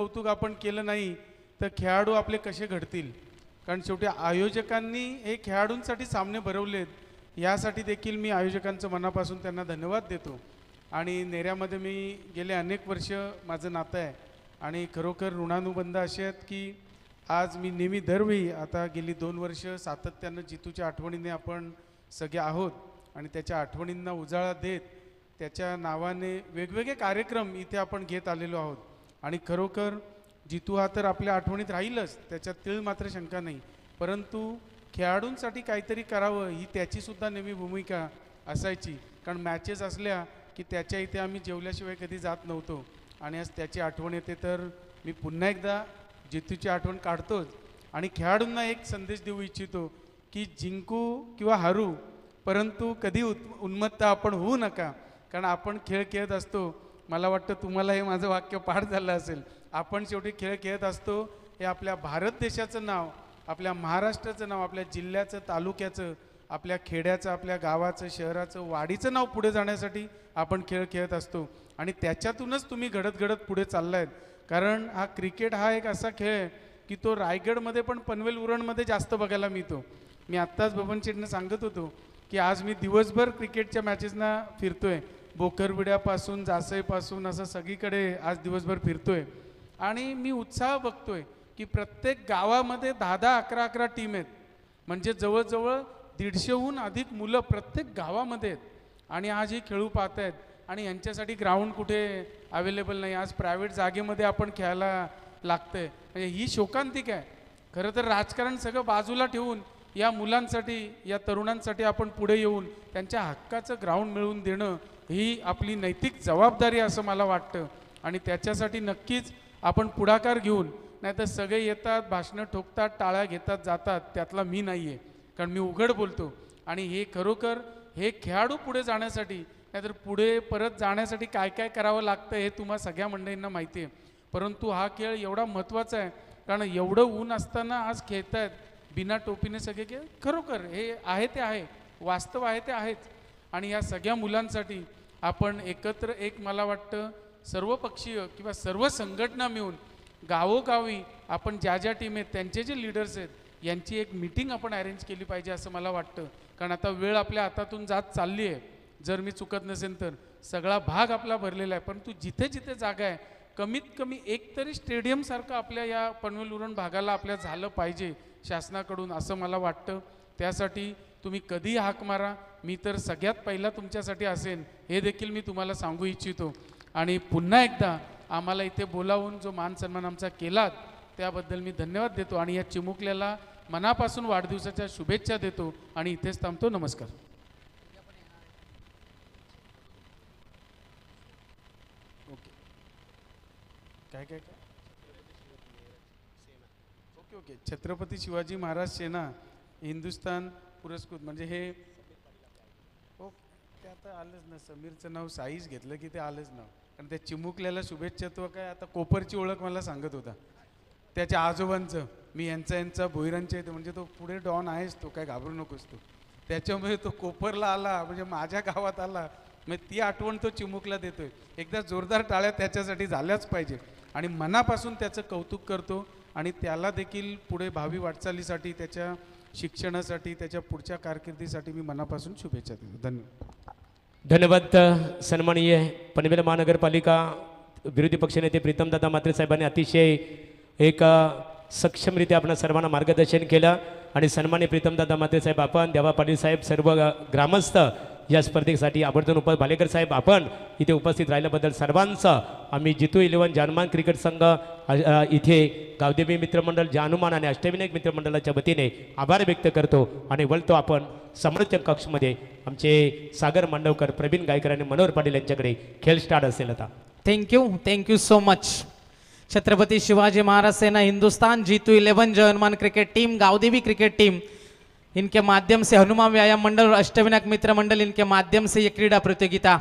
कौतुक आपण केलं नाही तर खेळाडू आपले कसे घडतील. कारण शेवटी आयोजकांनी हे खेळाडूंसाठी सामने भरवलेत यासाठी देखील मी आयोजकांचं मनापासून त्यांना धन्यवाद देतो. आणि नेऱ्यामध्ये मी गेले अनेक वर्ष माझं नातं आहे आणि खरोखर ऋणानुबंध असे आहेत की आज मी नेहमी दरवेळी आता गेली 2 वर्ष सातत्यानं जितूच्या आठवणीने आपण सगळे आहोत आणि त्याच्या आठवणींना उजाळा देत त्याच्या नावाने वेगवेगळे कार्यक्रम इथे आपण घेत आलेलो आहोत. आणि खरोखर जितू हा तर आपल्या आठवणीत राहीलच, त्याच्यात तीळ मात्र शंका नाही, परंतु खेळाडूंसाठी काहीतरी करावं ही त्याचीसुद्धा नेहमी भूमिका असायची. कारण मॅचेस असल्या की त्याच्या इथे आम्ही जेवल्याशिवाय कधी जात नव्हतो आणि आज त्याची आठवण येते. तर मी पुन्हा एकदा जितूची आठवण काढतोच आणि खेळाडूंना एक संदेश देऊ इच्छितो की जिंकू किंवा हरू परंतु कधी उन्मत्त आपण होऊ नका. कारण आपण खेळ खेळत असतो, मला वाटतं तुम्हाला हे माझं वाक्य पाठ झालं असेल, आपण शेवटी खेळ खेळत असतो हे आपल्या भारत देशाचं नाव, आपल्या महाराष्ट्राचं नाव, आपल्या जिल्ह्याचं, तालुक्याचं, आपल्या खेड्याचं, आपल्या गावाचं, शहराचं, वाडीचं नाव पुढे जाण्यासाठी आपण खेळ खेळत असतो आणि त्याच्यातूनच तुम्ही घडत घडत पुढे चाललायत. कारण हा क्रिकेट हा एक असा खेळ आहे की तो रायगडमध्ये पण पनवेल उरणमध्ये जास्त बघायला मिळतो. मी आत्ताच बबन शेठनं सांगत होतो की आज मी दिवसभर क्रिकेटच्या मॅचेसना फिरतोय, बोकरविड्यापासून जासईपासून असं सगळीकडे आज दिवसभर फिरतोय आणि मी उत्साह बघतोय की प्रत्येक गावामध्ये 10-10, 11-11 टीम आहेत. म्हणजे जवळजवळ 150हून अधिक मुलं प्रत्येक गावामध्ये आहेत आणि आज ही खेळू पाहत आहेत. आणि यांच्यासाठी ग्राउंड कुठे अवेलेबल नाही, आज प्रायव्हेट जागेमध्ये आपण खेळायला लागतंय. म्हणजे ही शोकांतिक आहे. खरं तर राजकारण सगळं बाजूला ठेवून या मुलांसाठी, या तरुणांसाठी आपण पुढे येऊन त्यांच्या हक्काचं ग्राउंड मिळवून देणं ही आपली नैतिक जबाबदारी असं मला वाटतं. आणि त्याच्यासाठी नक्कीच आपण पुढाकार घेऊन, नाही तर सगळे येतात, भाषणं ठोकतात, टाळ्या घेतात, जातात, त्यातला मी नाही आहे. कारण मी उघड बोलतो आणि हे खरोखर हे खेळाडू पुढे जाण्यासाठी, नाहीतर पुढे परत जाण्यासाठी काय काय करावं लागतं हे तुम्हा सगळ्या मंडळींना माहिती आहे. परंतु हा खेळ एवढा महत्त्वाचा आहे कारण एवढं ऊन असताना आज खेळत आहेत बिना टोपीने सगळे खेळ. खरोखर हे आहे ते आहे, वास्तव आहे ते आहेच. आणि या सगळ्या मुलांसाठी आपण एकत्र एक मला वाटतं सर्वपक्षीय किंवा सर्व संघटना मिळून गावोगावी आपण ज्या ज्या टीम आहेत त्यांचे जे लीडर्स आहेत यांची एक मीटिंग आपण अरेंज केली पाहिजे असं मला वाटतं. कारण आता वेळ आपल्या हातातून जात चालली आहे, जर मी चुकत नसेल तर सगळा भाग आपला भरलेला आहे. परंतु जिथे जिथे जागा आहे कमीत कमी एक तरी स्टेडियमसारखं आपल्या या पनवेल उरण भागाला आपल्या झालं पाहिजे शासनाकडून असं मला वाटतं. त्यासाठी तुम्ही कधी हाक मारा, मी तर सगळ्यात पहिला तुमच्यासाठी असेन हे देखील मी तुम्हाला सांगू इच्छितो. आणि पुन्हा एकदा आम्हाला इथे बोलावून जो मान सन्मान आमचा केलात त्याबद्दल मी धन्यवाद देतो आणि या चिमुकल्याला मनापासून वाढदिवसाच्या शुभेच्छा देतो आणि इथेच थांबतो. नमस्कार. ओके काय काय काय ओके ओके छत्रपती शिवाजी महाराज सेना हिंदुस्थान पुरस्कृत म्हणजे हे ओके ते आता आलंच ना, समीरचं नाव साईज घेतलं की ते आलंच नाव. कारण त्या चिमुकल्याला शुभेच्छा तो काय आता कोपरची ओळख मला सांगत होता त्याच्या आजोबांचं, मी यांचा भोईरांच्या येतो म्हणजे तो पुढे डॉन आहेच, तो काय घाबरू नकोस तो. त्याच्यामुळे तो कोपरला आला म्हणजे माझ्या गावात आला, मग ती आठवण तो चिमुकला देतोय. एकदा जोरदार टाळ्या त्याच्यासाठी झाल्याच पाहिजे आणि मनापासून त्याचं कौतुक करतो आणि त्याला देखील पुढे भावी वाटचालीसाठी, त्याच्या शिक्षणासाठी, त्याच्या पुढच्या कारकिर्दीसाठी मी मनापासून शुभेच्छा देतो. धन्यवाद. धन्यवाद. सन्माननीय पनवेल महानगरपालिका विरोधी पक्षनेते प्रीतमदादा म्हात्रे साहेबांनी अतिशय एक सक्षमरित्या आपण सर्वांना मार्गदर्शन केलं. आणि सन्माननीय प्रीतमदादा म्हात्रे साहेब आपण, देवा पाटील साहेब, सर्व ग्रामस्थ या स्पर्धेसाठी आवर्जून भालेकर साहेब आपण इथे उपस्थित राहिल्याबद्दल सर्वांचं आम्ही जितू 11 जानमान क्रिकेट संघ इथे गावदेवी मित्रमंडळ, जानुमान आणि अष्टविनायक मित्रमंडळाच्या वतीने आभार व्यक्त करतो. आणि वळतो आपण समर्थक कक्षमध्ये आमचे सागर मांडवकर, प्रवीण गायकर आणि मनोहर पाटील यांच्याकडे. खेळ स्टार्ट असेल आता. Thank you so much. Chhatrapati Shivaji Maharaj Sena Hindustan Jitu 11 जवानमान cricket team, Gavdevi cricket team, इनके माध्यम से हनुमान व्यायाम मंडल और अष्टविनायक मित्र मंडल, इनके माध्यम से ये क्रीड़ा प्रतियोगिता,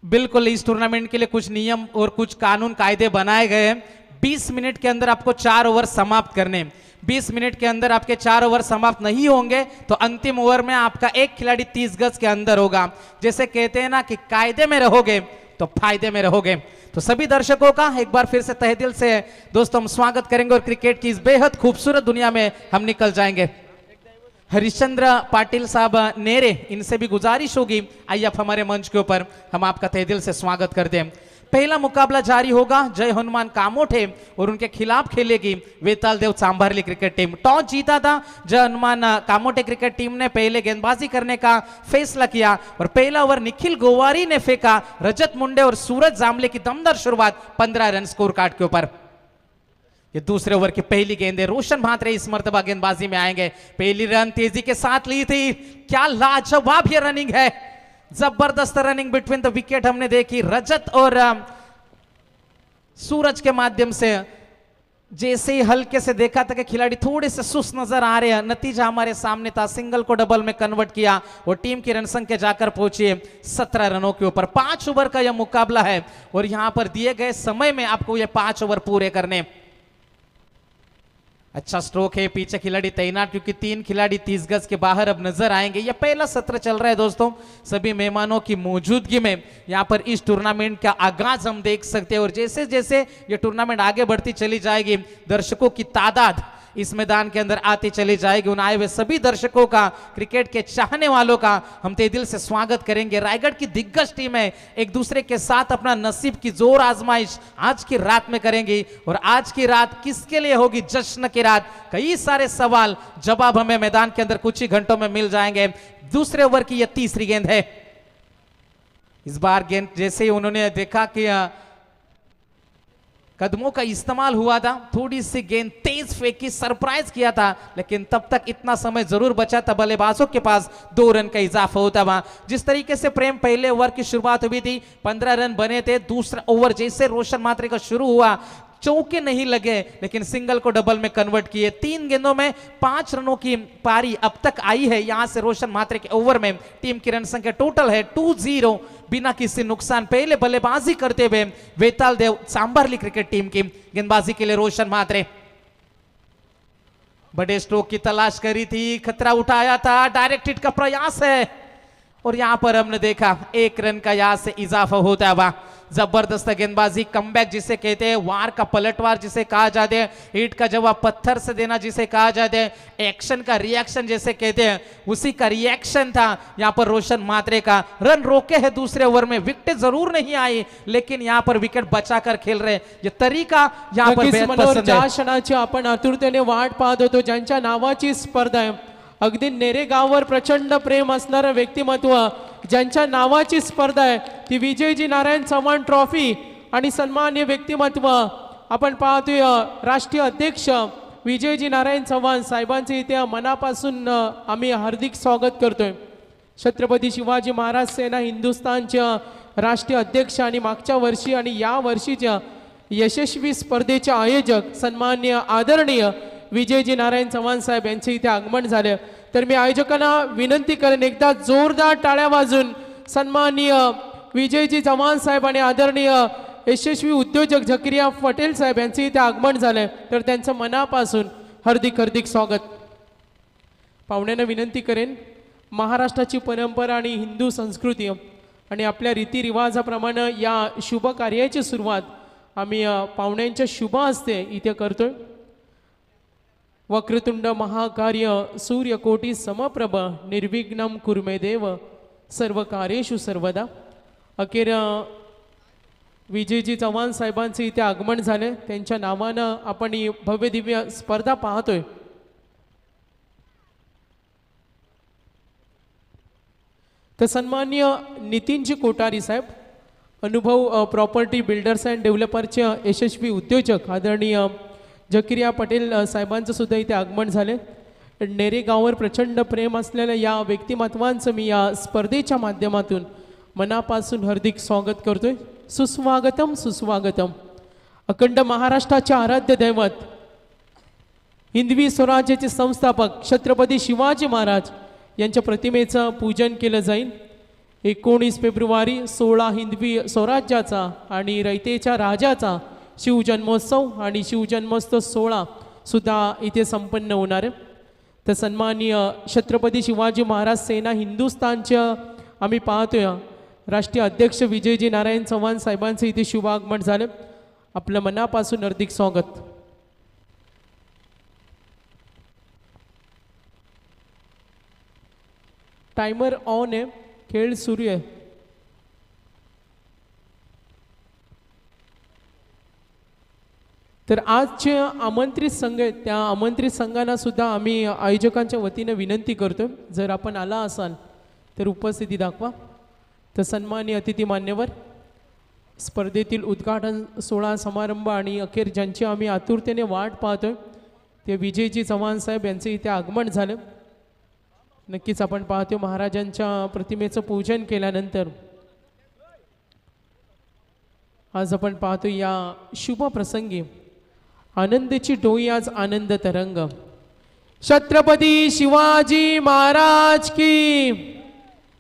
बिल्कुल इस टूर्नामेंट के लिए कुछ नियम और कुछ कानून कायदे बनाए गए हैं. 20 मिनट के अंदर आपको 4 ओवर समाप्त करने. 20 मिनट के अंदर आपके 4 ओवर समाप्त नहीं होंगे तो अंतिम ओवर में आपका एक खिलाड़ी 30 गज के अंदर होगा. जैसे कहते हैं ना कि कायदे में रहोगे तो फायदे में रहोगे. तो सभी दर्शकों का एक बार फिर से तहे दिल से दोस्तों हम स्वागत करेंगे और क्रिकेट की इस बेहद खूबसूरत दुनिया में हम निकल जाएंगे। हरिश्चंद्र पाटिल साहब नेरे, इनसे भी गुजारिश होगी, आइए आप हमारे मंच के ऊपर, हम आपका तहे दिल से स्वागत करते हैं। पहला मुकाबला जारी होगा, जय हनुमान कामोठे और उनके खिलाफ खेलेगी वेताल देव सांभारली क्रिकेट टीम। टॉस जीता था जय हनुमान कामोठे क्रिकेट टीम ने, पहले गेंदबाजी करने का फैसला किया और पहला ओवर निखिल गोवारी ने फेंका। रजत मुंडे और सूरज जामले की दमदार शुरुआत 15 रन स्कोर कार्ड के ऊपर। ये दूसरे ओवर की पहली गेंद है, रोशन भात्रे इस मर्तबा गेंदबाजी में आएंगे। पहली रन तेजी के साथ ली थी, क्या लाजवाब ये रनिंग है, जबरदस्त रनिंग बिटवीन द विकेट हमने देखी। रजत और सूरज के माध्यम से जैसे ही हल्के से देखा था कि खिलाड़ी थोड़े से सुस्त नजर आ रहे हैं, नतीजा हमारे सामने था, सिंगल को डबल में कन्वर्ट किया और टीम की रन संख्या जाकर पहुंची 17 रनों के ऊपर। 5 ओवर का यह मुकाबला है और यहां पर दिए गए समय में आपको ये 5 ओवर पूरे करने। अच्छा स्ट्रोक है, पीछे खिलाड़ी तैनात क्योंकि 3 खिलाड़ी 30 गज के बाहर अब नजर आएंगे। यह पहला सत्र चल रहा है दोस्तों, सभी मेहमानों की मौजूदगी में यहां पर इस टूर्नामेंट का आगाज हम देख सकते हैं और जैसे जैसे यह टूर्नामेंट आगे बढ़ती चली जाएगी, दर्शकों की तादाद इस मैदान के अंदर आती चली जाएगी। उन आए हुए सभी दर्शकों का, क्रिकेट के चाहने वालों का हम तहे दिल से स्वागत करेंगे। रायगढ़ की दिग्गज टीम है, एक दूसरे के साथ अपना नसीब की जोर आजमाइश आज की रात में करेंगी और आज की रात किसके लिए होगी, जश्न की रात। कई सारे सवाल जवाब हमें मैदान के अंदर कुछ ही घंटों में मिल जाएंगे। दूसरे ओवर की यह तीसरी गेंद है। इस बार गेंद जैसे ही उन्होंने देखा कि कदमों का इस्तेमाल हुआ था, थोड़ी सी गेंद तेज फेंकी, सरप्राइज किया था, लेकिन तब तक इतना समय जरूर बचा था, बल्लेबाजों के पास 2 रन का इजाफा होता हुआ। जिस तरीके से प्रेम पहले ओवर की शुरुआत हुई थी, 15 रन बने थे। दूसरा ओवर जैसे रोशन मात्रे का शुरू हुआ, चौके नहीं लगे लेकिन सिंगल को डबल में कन्वर्ट किए। 3 गेंदों में 5 रनों की पारी अब तक आई है यहां से रोशन मात्रे के ओवर में। टीम की रन संख्या टोटल है 2-0 बिना किसी नुकसान। पहले बल्लेबाजी करते हुए वेताल देव सांभारली क्रिकेट टीम की गेंदबाजी के लिए रोशन मात्रे बड़े स्ट्रोक की तलाश करी थी, खतरा उठाया था, डायरेक्ट हिट का प्रयास है और यहां पर हमने देखा 1 रन का यहां से इजाफा होता हुआ। जबरदस्त गेंदबाजी, कमबैक जिसे कहते हैं, वार का पलटवार जिसे कहा जाता है, हिट का जवाब पत्थर से देना जिसे कहा जाता है, एक्शन का रिएक्शन जैसे कहते हैं, उसी का रिएक्शन था यहां पर रोशन मात्रे का। रन रोके हैं दूसरे ओवर में, विकेट जरूर नहीं आई लेकिन यहां पर विकेट बचाकर खेल रहे, ये तरीका यहां पर बेहद पसंद है। ज्या क्षणाची आपण आतुरतेने वाट पाहत होतो, ज्यांच्या नावाची स्पर्धा आहे, अगदी नेरेगाववर प्रचंड प्रेम असणारं व्यक्तिमत्व, ज्यांच्या नावाची स्पर्धा आहे, ती विजयजी नारायण चव्हाण ट्रॉफी आणि सन्माननीय व्यक्तिमत्व आपण पाहतोय राष्ट्रीय अध्यक्ष विजयजी नारायण चव्हाण साहेबांचे इथे मनापासून आम्ही हार्दिक स्वागत करतोय। छत्रपती शिवाजी महाराज सेना हिंदुस्थानच्या राष्ट्रीय अध्यक्ष आणि मागच्या वर्षी आणि या वर्षीच्या यशस्वी स्पर्धेचे आयोजक सन्माननीय आदरणीय विजयजी नारायण चव्हाण साहेब यांचे इथे आगमन झाले। तर मी आयोजकांना विनंती करेन, एकदा जोरदार टाळ्या वाजून सन्माननीय विजयजी चव्हाण साहेब आणि आदरणीय यशस्वी उद्योजक झकरिया पटेल साहेब यांचे इथे आगमन झाले, तर त्यांचं मनापासून हार्दिक हार्दिक स्वागत। पाहुण्यांना विनंती करेन, महाराष्ट्राची परंपरा आणि हिंदू संस्कृती आणि आपल्या रीतिरिवाजाप्रमाणे या शुभ कार्याची सुरुवात आम्ही पाहुण्यांच्या शुभ हस्ते इथे करतोय। वक्रतुंड महाकार्य सूर्यकोटी समप्रभ निर्विघ्नं कुर्मे देव सर्व कार्येषु सर्वदा। अखेर विजयजी चव्हाण साहेबांचे इथे आगमन झाले, त्यांच्या नावानं आपण ही भव्य दिव्य स्पर्धा पाहतोय। तर सन्माननीय नितीनजी कोठारी साहेब, अनुभव प्रॉपर्टी बिल्डर्स अँड डेव्हलपरचे यशस्वी उद्योजक आदरणीय झकरिया पटेल साहेबांचं सुद्धा इथे आगमन झाले। नेरेगाववर प्रचंड प्रेम असलेल्या या व्यक्तिमत्वांचं मी या स्पर्धेच्या माध्यमातून मनापासून हार्दिक स्वागत करतोय। सुस्वागतम सुस्वागतम। अखंड महाराष्ट्राचे आराध्य दैवत, हिंदवी स्वराज्याचे संस्थापक छत्रपती शिवाजी महाराज यांच्या प्रतिमेचं पूजन केलं जाईल। 19 फेब्रुवारी 16 हिंदवी स्वराज्याचा आणि रयतेच्या राजाचा शिवजन्मोत्सव आणि शिवजन्मोत्सव सोहळा सुद्धा इथे संपन्न होणार आहे। तर सन्माननीय छत्रपती शिवाजी महाराज सेना हिंदुस्थानच्या आम्ही पाहतोय राष्ट्रीय अध्यक्ष विजयजी नारायण चव्हाण साहेबांचं इथे शुभ आगमन झालं. आपलं मनापासून हार्दिक स्वागत. टाइमर ऑन आहे, खेळ सुरू आहे. तर आजचे आमंत्रित संघ आहेत त्या आमंत्रित संघांना सुद्धा आम्ही आयोजकांच्या वतीने विनंती करतो, जर आपण आला असाल तर उपस्थिती दाखवा. तर सन्माननीय अतिथी मान्यवर, स्पर्धेतील उद्घाटन सोहळा समारंभ आणि अखेर ज्यांची आम्ही आतुरतेने वाट पाहतोय ते विजयजी चव्हाण साहेब यांचे इथे आगमन झालं. नक्कीच आपण पाहतो महाराजांच्या प्रतिमेचं पूजन केल्यानंतर आज आपण पाहतो या शुभ प्रसंगी आनंदाची डोई, आज आनंद तरंग. छत्रपती शिवाजी महाराज की.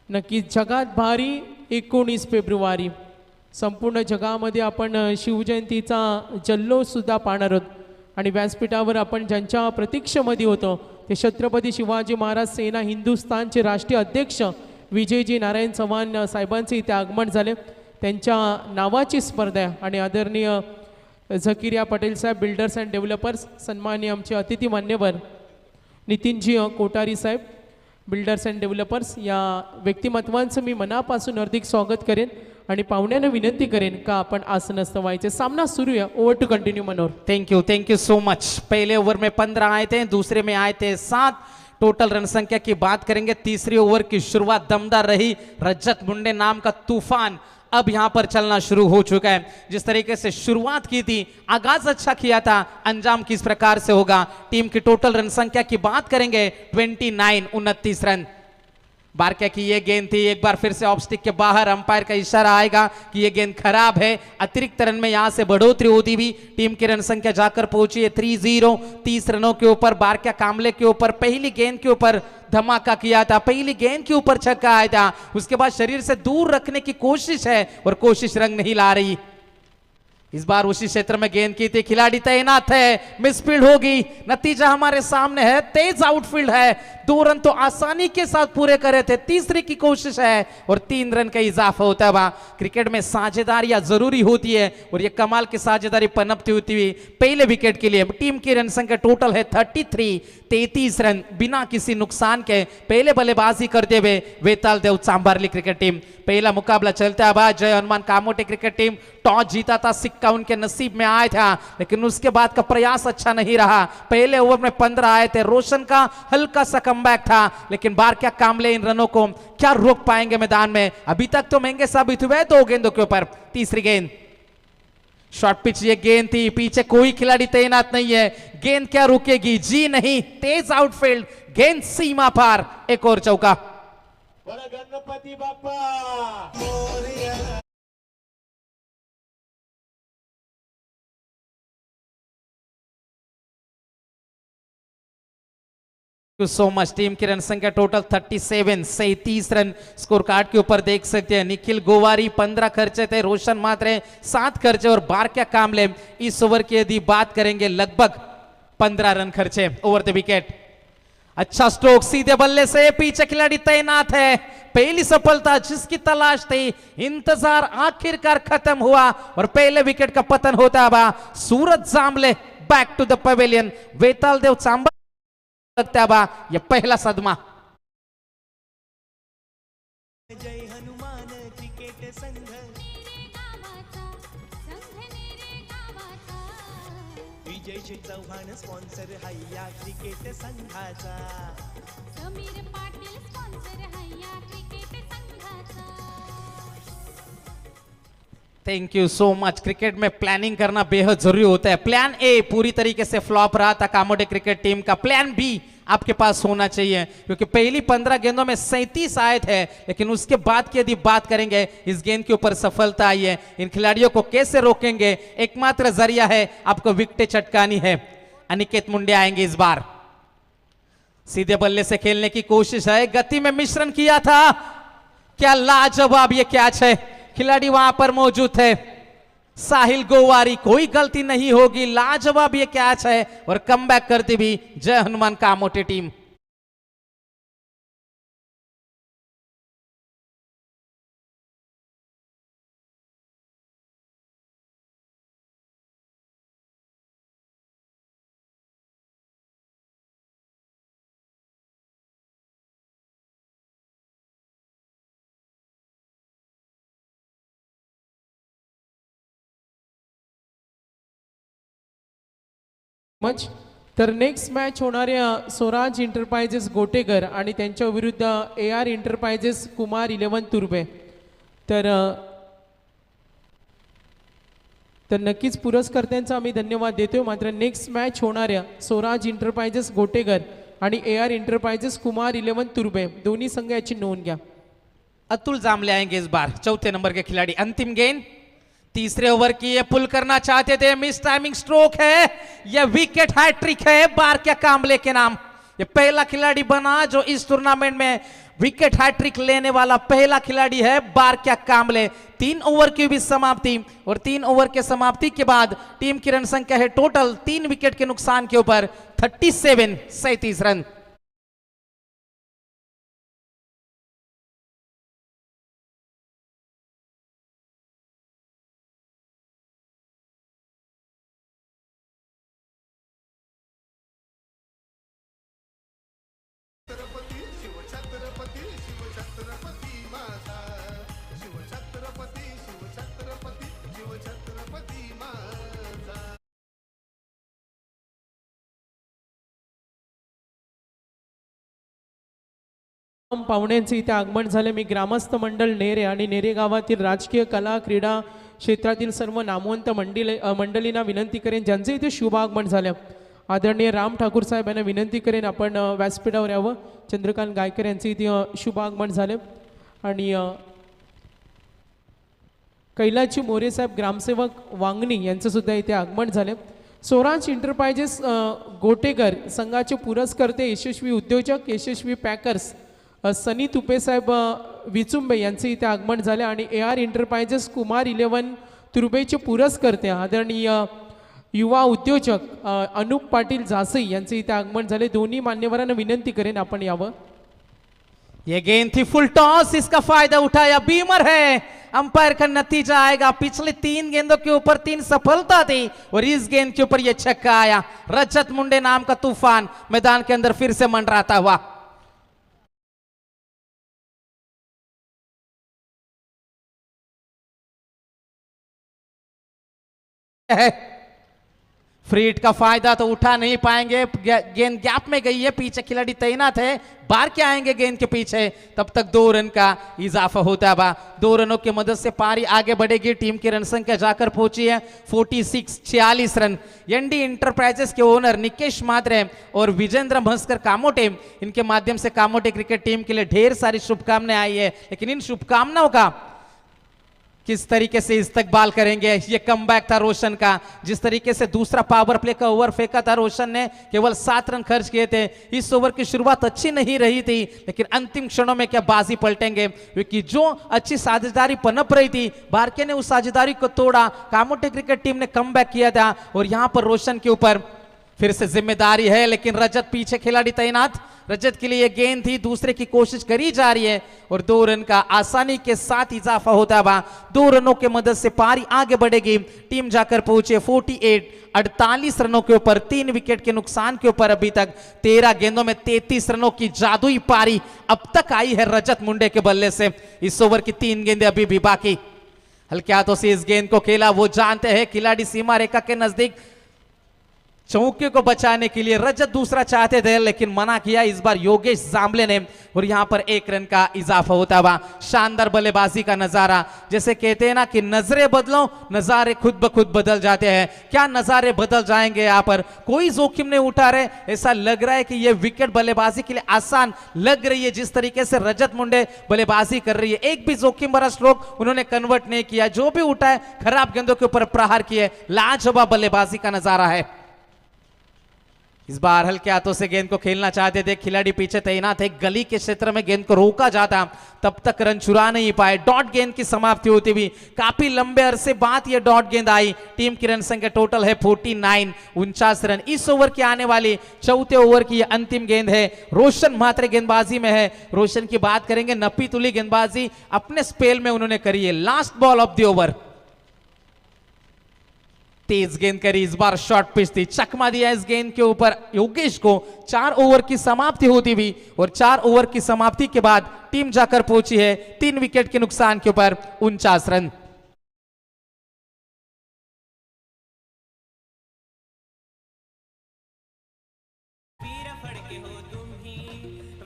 नक्कीच जगात भारी 19 फेब्रुवारी संपूर्ण जगामध्ये आपण शिवजयंतीचा जल्लोष सुद्धा पाहणार आहोत. आणि व्यासपीठावर आपण ज्यांच्या प्रतीक्षेमध्ये होतो ते छत्रपती शिवाजी महाराज सेना हिंदुस्थानचे राष्ट्रीय अध्यक्ष विजयजी नारायण चव्हाण साहेबांचे इथे आगमन झाले. त्यांच्या नावाची स्पर्धा आहे आणि आदरणीय झकिरिया पटेल साहेब बिल्डर्स अँड डेव्हलपर्स, सन्माननीय आमचे अतिथी मान्यवर नितीनजी कोठारी साहेब बिल्डर्स अँड डेव्हलपर्स, या व्यक्तिमत्वांचं मी मनापासून हार्दिक स्वागत करेन आणि पाहुण्यांना विनंती करेन का आपण आसनस्थ व्हायचे. सामना शुरू है. Over to continue Manohar. Thank you so much. पहले ओवर में 15 आए थे, दूसरे में आए थे 7. टोटल रन संख्या की बात करेंगे. तीसरी ओवर की शुरुआत दमदार रही. रजत मुंडे नाम का तूफान अब यहां पर चलना शुरू हो चुका है. जिस तरीके से शुरुआत की थी, आगाज अच्छा किया था, अंजाम किस प्रकार से होगा. टीम की टोटल रन संख्या की बात करेंगे 29 रन. बारक्या की ये गेंद थी, एक बार फिर से ऑफ स्टिक के बाहर. अंपायर का इशारा आएगा कि ये गेंद खराब है. अतिरिक्त रन में यहां से बढ़ोतरी होती भी टीम की रन संख्या जाकर पहुंची है 30. 30 रनों के ऊपर बारक्या कामले के ऊपर पहली गेंद के ऊपर धमाका किया था, पहली गेंद के ऊपर छक्का आया था. उसके बाद शरीर से दूर रखने की कोशिश है और कोशिश रंग नहीं ला रही. इस बार उसी क्षेत्र में गेंद की थी, खिलाड़ी तैनात है, मिसफील्ड होगी. नतीजा हमारे सामने है, तेज आउटफील्ड है. 2 रन तो आसानी के साथ पूरे करे थे. तीसरी की कोशिश है और 3 रन का इजाफा होता है. वहां क्रिकेट में साझेदारियां जरूरी होती है और ये कमाल की साझेदारी पनपती होती हुई पहले विकेट के लिए. टीम की रन संख्या टोटल है 33 रन बिना किसी नुकसान के. पहले बल्लेबाजी करते हुए वेताल देव चांबारली क्रिकेट टीम. पहला मुकाबला चलता है बाद. जय Hanuman Kamothe cricket team toss जीता था, सिक्का उनके नसीब में आया था, लेकिन उसके बाद का प्रयास अच्छा नहीं रहा. पहले ओवर में 15 आए थे. रोशन का हल्का सा कमबैक था, लेकिन बारक्या कामले इन रनों को क्या रोक पाएंगे मैदान में. अभी तक तो महंगे साबित हुए 2 गेंदों के ऊपर. तीसरी गेंद शॉर्ट पिच ये गेंद थी, पीछे कोई खिलाड़ी तैनात नहीं है. गेंद क्या रुकेगी, जी नहीं. तेज आउटफील्ड, गेंद सीमा पार. एक और चौका. Ganpati Bappa Morya. So much. Team की रन संख्या टोटल 37 रन स्कोर कार्ड के ऊपर देख सकते हैं. निखिल गोवारी 15 खर्चे थे, रोशन मात्रे 7 खर्चे और बारक्या कामले इस ओवर की यदि बात करेंगे लगभग 15 रन खर्चे ओवर द विकेट. अच्छा स्ट्रोक, सीधे बल्ले से पीछे खिलाड़ी तैनात है. पहली सफलता जिसकी तलाश थी, इंतजार आखिरकार खत्म हुआ और पहले विकेट का पतन होता है. सूरज जामले बैक टू द पवेलियन. वेताल देव चांबा लगता बा ये पहला सदमा. जय हनुमान क्रिकेट संघ विजय चव्हाण स्पॉन्सर हैया क्रिकेट संघाचा. समीर पाटील स्पॉन्सर हैया क्रिकेट संघाचा. Thank you so much. Cricket में प्लानिंग करना बेहद जरूरी होता है. प्लान ए पूरी तरीके से फ्लॉप रहा था कामोटे क्रिकेट टीम का. प्लान बी आपके पास होना चाहिए, क्योंकि पहली 15 गेंदों में 37 आए थे, लेकिन उसके बाद की यदि बात करेंगे इस गेंद के ऊपर सफलता आई है. इन खिलाड़ियों को कैसे रोकेंगे, एकमात्र जरिया है आपको विकेटें चटकानी है. अनिकेत मुंडे आएंगे इस बार. सीधे बल्ले से खेलने की कोशिश है, गति में मिश्रण किया था. क्या लाजवाब ये कैच है. खिलाड़ी वहां पर मौजूद थे, साहिल गोवारी. कोई गलती नहीं होगी, लाजवाब ये कैच है और कमबैक करती भी जय हनुमान कामोटे टीम. मच. तर नेक्स्ट मॅच होणाऱ्या स्वराज इंटरप्राइजेस गोटेकर आणि त्यांच्या विरुद्ध AR इंटरप्राइजेस कुमार 11 तुर्बे. तर नक्कीच पुरस्कर्त्यांचा आम्ही धन्यवाद देतोय. मात्र नेक्स्ट मॅच होणाऱ्या स्वराज इंटरप्राइजेस गोटेकर आणि AR इंटरप्राइजेस कुमार 11 तुर्बे दोन्ही संघ याची नोंद घ्या. अतुल जामले आएंगे इस बार, चौथे नंबर के खिलाड़ी. अंतिम गेंद तीसरे ओवर की, ये पुल करना चाहते थे, मिस टाइमिंग स्ट्रोक है, ये विकेट हैट्रिक है बारक्या कामले के नाम. ये पहला खिलाड़ी बना जो इस टूर्नामेंट में विकेट हैट्रिक लेने वाला पहला खिलाड़ी है बारक्या कामले. 3 ओवर की भी समाप्ति और 3 ओवर के समाप्ति के बाद टीम की रन संख्या है टोटल 3 विकेट के नुकसान के ऊपर 37 रन. पाहुण्यांचे इथे आगमन झाले. मी ग्रामस्थ मंडळ नेरे आणि नेरे गावातील राजकीय कला क्रीडा क्षेत्रातील सर्व नामवंत मंडळींना विनंती करेन ज्यांचे इथे शुभ आगमन झाले. आदरणीय राम ठाकूर साहेब यांना विनंती करेन आपण व्यासपीठावर यावं. चंद्रकांत गायकर यांचे इथे शुभ आगमन झाले. आणि कैलाची मोरे साहेब ग्रामसेवक वांगणी यांचं सुद्धा इथे आगमन झाले. स्वराज इंटरप्राइजेस गोटेकर संघाचे पुरस्कर्ते यशस्वी उद्योजक यशस्वी पॅकर्स सनी तुपे साहेब विचुंबे यांचे इथे आगमन झाले. आणि AR इंटरप्राइजेस कुमार 11 तुर्बेचे पुरस्कर्ते आदरणीय युवा उद्योजक अनुप पाटील जासई यांचे इथे आगमन झाले. दोन्ही मान्यवरांना विनंती करेन आपण यावं. ये गेंद थी फुल टॉस, इसका फायदा उठाया बीमर है. अंपायर का नतीजा आएगा. पिछले 3 गेंदों के ऊपर 3 सफलता थी और इस गेंद के ऊपर ये छक्का आया. रजत मुंडे नाम का तूफान मैदान के अंदर फिर से मंडराता हुआ. फ्री हिट का फायदा तो उठा नहीं पाएंगे. गेंद गैप में गई है, पीछे खिलाड़ी तैनात है. बाहर क्या आएंगे गेंद के पीछे, तब तक 2 रन का इजाफा होता है. 2 रनों की मदद से पारी आगे बढ़ेगी. टीम की रन संख्या जाकर पहुंची है 46 रन. एनडी इंटरप्राइजेस के ओनर निकेश मात्रे और विजेंद्र महस्कर कामोटे, इनके माध्यम से कामोटे क्रिकेट टीम के लिए ढेर सारी शुभकामनाएं आई है. लेकिन इन शुभकामनाओं का किस तरीके से इस्तकबाल करेंगे. ये कमबैक था रोशन का. जिस तरीके से दूसरा पावर प्ले का ओवर फेंका था रोशन ने, केवल 7 रन खर्च किए थे. इस ओवर की शुरुआत अच्छी नहीं रही थी, लेकिन अंतिम क्षणों में क्या बाजी पलटेंगे, क्योंकि जो अच्छी साझेदारी पनप रही थी बारके ने उस साझेदारी को तोड़ा. कामोटे क्रिकेट टीम ने कमबैक किया था और यहां पर रोशन के ऊपर फिर से जिम्मेदारी है. लेकिन रजत पीछे खिलाड़ी तैनात. रजत के लिए गेंद थी, दूसरे की कोशिश करी जा रही है और 2 रन का आसानी के साथ इजाफा होता है. 2 रनों के मदद से पारी आगे बढ़ेगी. टीम जाकर पहुंचे 48 रनों के ऊपर 3 विकेट के नुकसान के ऊपर. अभी तक 13 गेंदों में 33 रनों की जादुई पारी अब तक आई है रजत मुंडे के बल्ले से. इस ओवर की 3 गेंदें अभी भी बाकी. हल्के हाथों से इस गेंद को खेला. वो जानते हैं खिलाड़ी सीमा रेखा के नजदीक. चौके को बचाने के लिए रजत दूसरा चाहते थे, लेकिन मना किया इस बार योगेश जामले ने और यहां पर 1 रन का इजाफा होता हुआ. शानदार बल्लेबाजी का नजारा. जैसे कहते हैं ना कि नजरें बदलो, नजारे खुद ब खुद बदल जाते हैं. क्या नजारे बदल जाएंगे यहाँ पर. कोई जोखिम नहीं उठा रहे. ऐसा लग रहा है कि यह विकेट बल्लेबाजी के लिए आसान लग रही है. जिस तरीके से रजत मुंडे बल्लेबाजी कर रही है, एक भी जोखिम भरा स्ट्रोक उन्होंने कन्वर्ट नहीं किया. जो भी उठा है खराब गेंदों के ऊपर प्रहार किए. लाजवाब बल्लेबाजी का नजारा है. इस बार हल्के हाथों से गेंद को खेलना चाहते थे खिलाड़ी, पीछे तैनात है. गली के क्षेत्र में गेंद को रोका जाता, तब तक रन चुरा नहीं पाए. डॉट गेंद की समाप्ति होती हुई काफी लंबे अरसे बाद ये डॉट गेंद आई. टीम की रन संख्या टोटल है 49 रन. इस ओवर की आने वाली चौथे ओवर की अंतिम गेंद है. रोशन मात्रे गेंदबाजी में है. रोशन की बात करेंगे, नपी तुली गेंदबाजी अपने स्पेल में उन्होंने करी है. Last ball of the over. तेज गेंद करी. इस बार शॉर्ट पिच थी, चकमा दिया इस गेंद के ऊपर योगेश को. 4 ओवर की समाप्ति होती हुई और 4 ओवर की समाप्ति के बाद टीम जाकर पहुंची है 3 विकेट के नुकसान के ऊपर 49 रन. फडके हो तुम्ही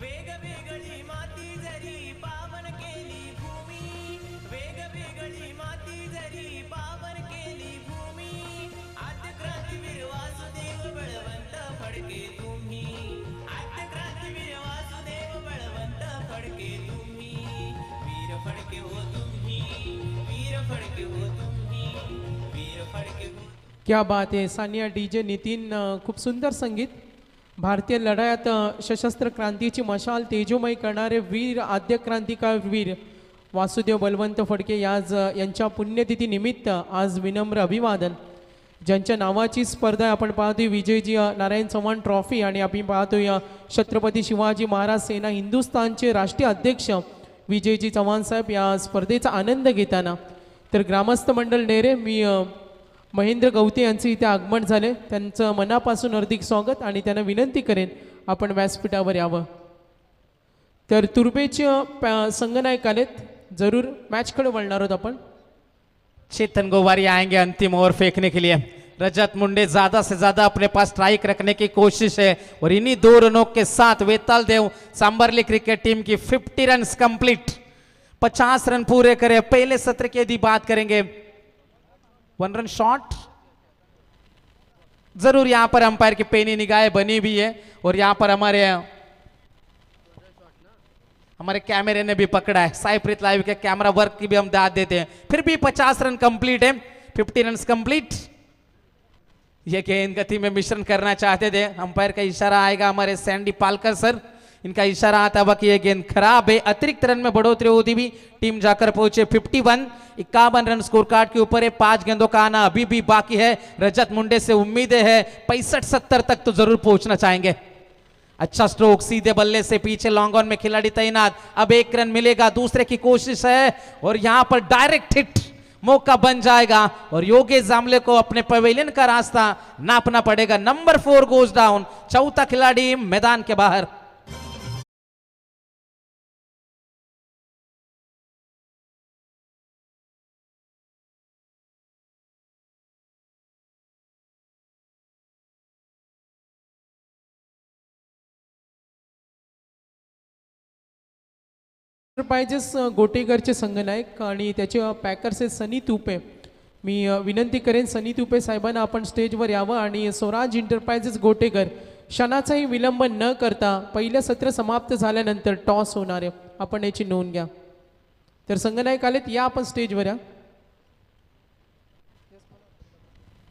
वेगवेगळी माती जरी पावन केली भूमी वेगवेगळी माती जरी पावन केली भूमी आद्य क्रांतीवीर वासुदेव बळवंत फडके तुम्ही आद्य क्रांतीवीर वासुदेव बळवंत फडके तुम्ही वीर फडके हो तुम्ही वीर फडके हो तुम्ही वीर फडके हो क्या बात आहे सानिया डीजे नितीन खूप सुंदर संगीत. भारतीय लढायात सशस्त्र क्रांतीची मशाल तेजोमय करणारे वीर आद्य क्रांतिकार वीर वासुदेव बलवंत फडके यांच्या पुण्यतिथी निमित्त आज विनम्र अभिवादन. ज्यांच्या नावाची स्पर्धा आपण पाहतोय विजयजी नारायण चव्हाण ट्रॉफी आणि आपण पाहतोय छत्रपती शिवाजी महाराज सेना हिंदुस्थानचे राष्ट्रीय अध्यक्ष विजयजी चव्हाण साहेब या स्पर्धेचा आनंद घेताना. तर ग्रामस्थ मंडळ नेरे मी महेंद्र गवते यांचे इथे आगमन झाले. त्यांचं मनापासून हार्दिक स्वागत आणि त्यांना विनंती करेन आपण व्यासपीठावर यावं. तर तुर्बेचे संघनायक आलेत. जरूर मैचकडे वळणार आहोत आपण. चेतन गोवारी आएंगे अंतिम ओवर फेंकने के लिए. रजत मुंडे ज्यादा से ज्यादा अपने पास स्ट्राइक रखने की कोशिश है और इन्हीं 2 रनों के साथ वेताल देव सांबरली क्रिकेट टीम की 50 रन कंप्लीट 50 रन पूरे करे. पहले सत्र की यदि बात करेंगे 1 रन शॉट जरूर यहां पर अंपायर की पेनी निगाहें बनी हुई है और यहां पर हमारे कैमरे ने भी पकड़ा है. साइप्रित लाइव के कैमरा वर्क की भी हम दाद देते हैं. फिर भी 50 रन कंप्लीट है. 50 रन कंप्लीट. ये गेंद गति में मिश्रण करना चाहते थे. अंपायर का इशारा आएगा हमारे सैंडी पालकर सर. इनका इशारा आता हुआ कि यह गेंद खराब है. अतिरिक्त रन में बढ़ोतरी होती भी टीम जाकर पहुंचे 51. 51 रन स्कोर कार्ड के ऊपर है. 5 गेंदों का आना अभी भी बाकी है. रजत मुंडे से उम्मीदें है 65-70 तक तो जरूर पहुंचना चाहेंगे. अच्छा स्ट्रोक सीधे बल्ले से पीछे लॉन्ग ऑन में खिलाड़ी तैनात. अब 1 रन मिलेगा. दूसरे की कोशिश है और यहां पर डायरेक्ट हिट मौका बन जाएगा और योगेश जामले को अपने पवेलियन का रास्ता नापना पड़ेगा. Number 4 goes down. चौथा खिलाड़ी मैदान के बाहर. एंटरप्राइजेस गोटेकरचे संघनायक आणि त्याचे पॅकर्स आहेत सनी तुपे. मी विनंती करेन सनी तुपे साहेबांना आपण स्टेजवर यावं आणि स्वराज एंटरप्राइजेस गोटेकर क्षणाचाही विलंब न करता पहिलं सत्र समाप्त झाल्यानंतर टॉस होणार आहे. आपण याची नोंद घ्या. तर संघनायक आलेत या आपण स्टेजवर या.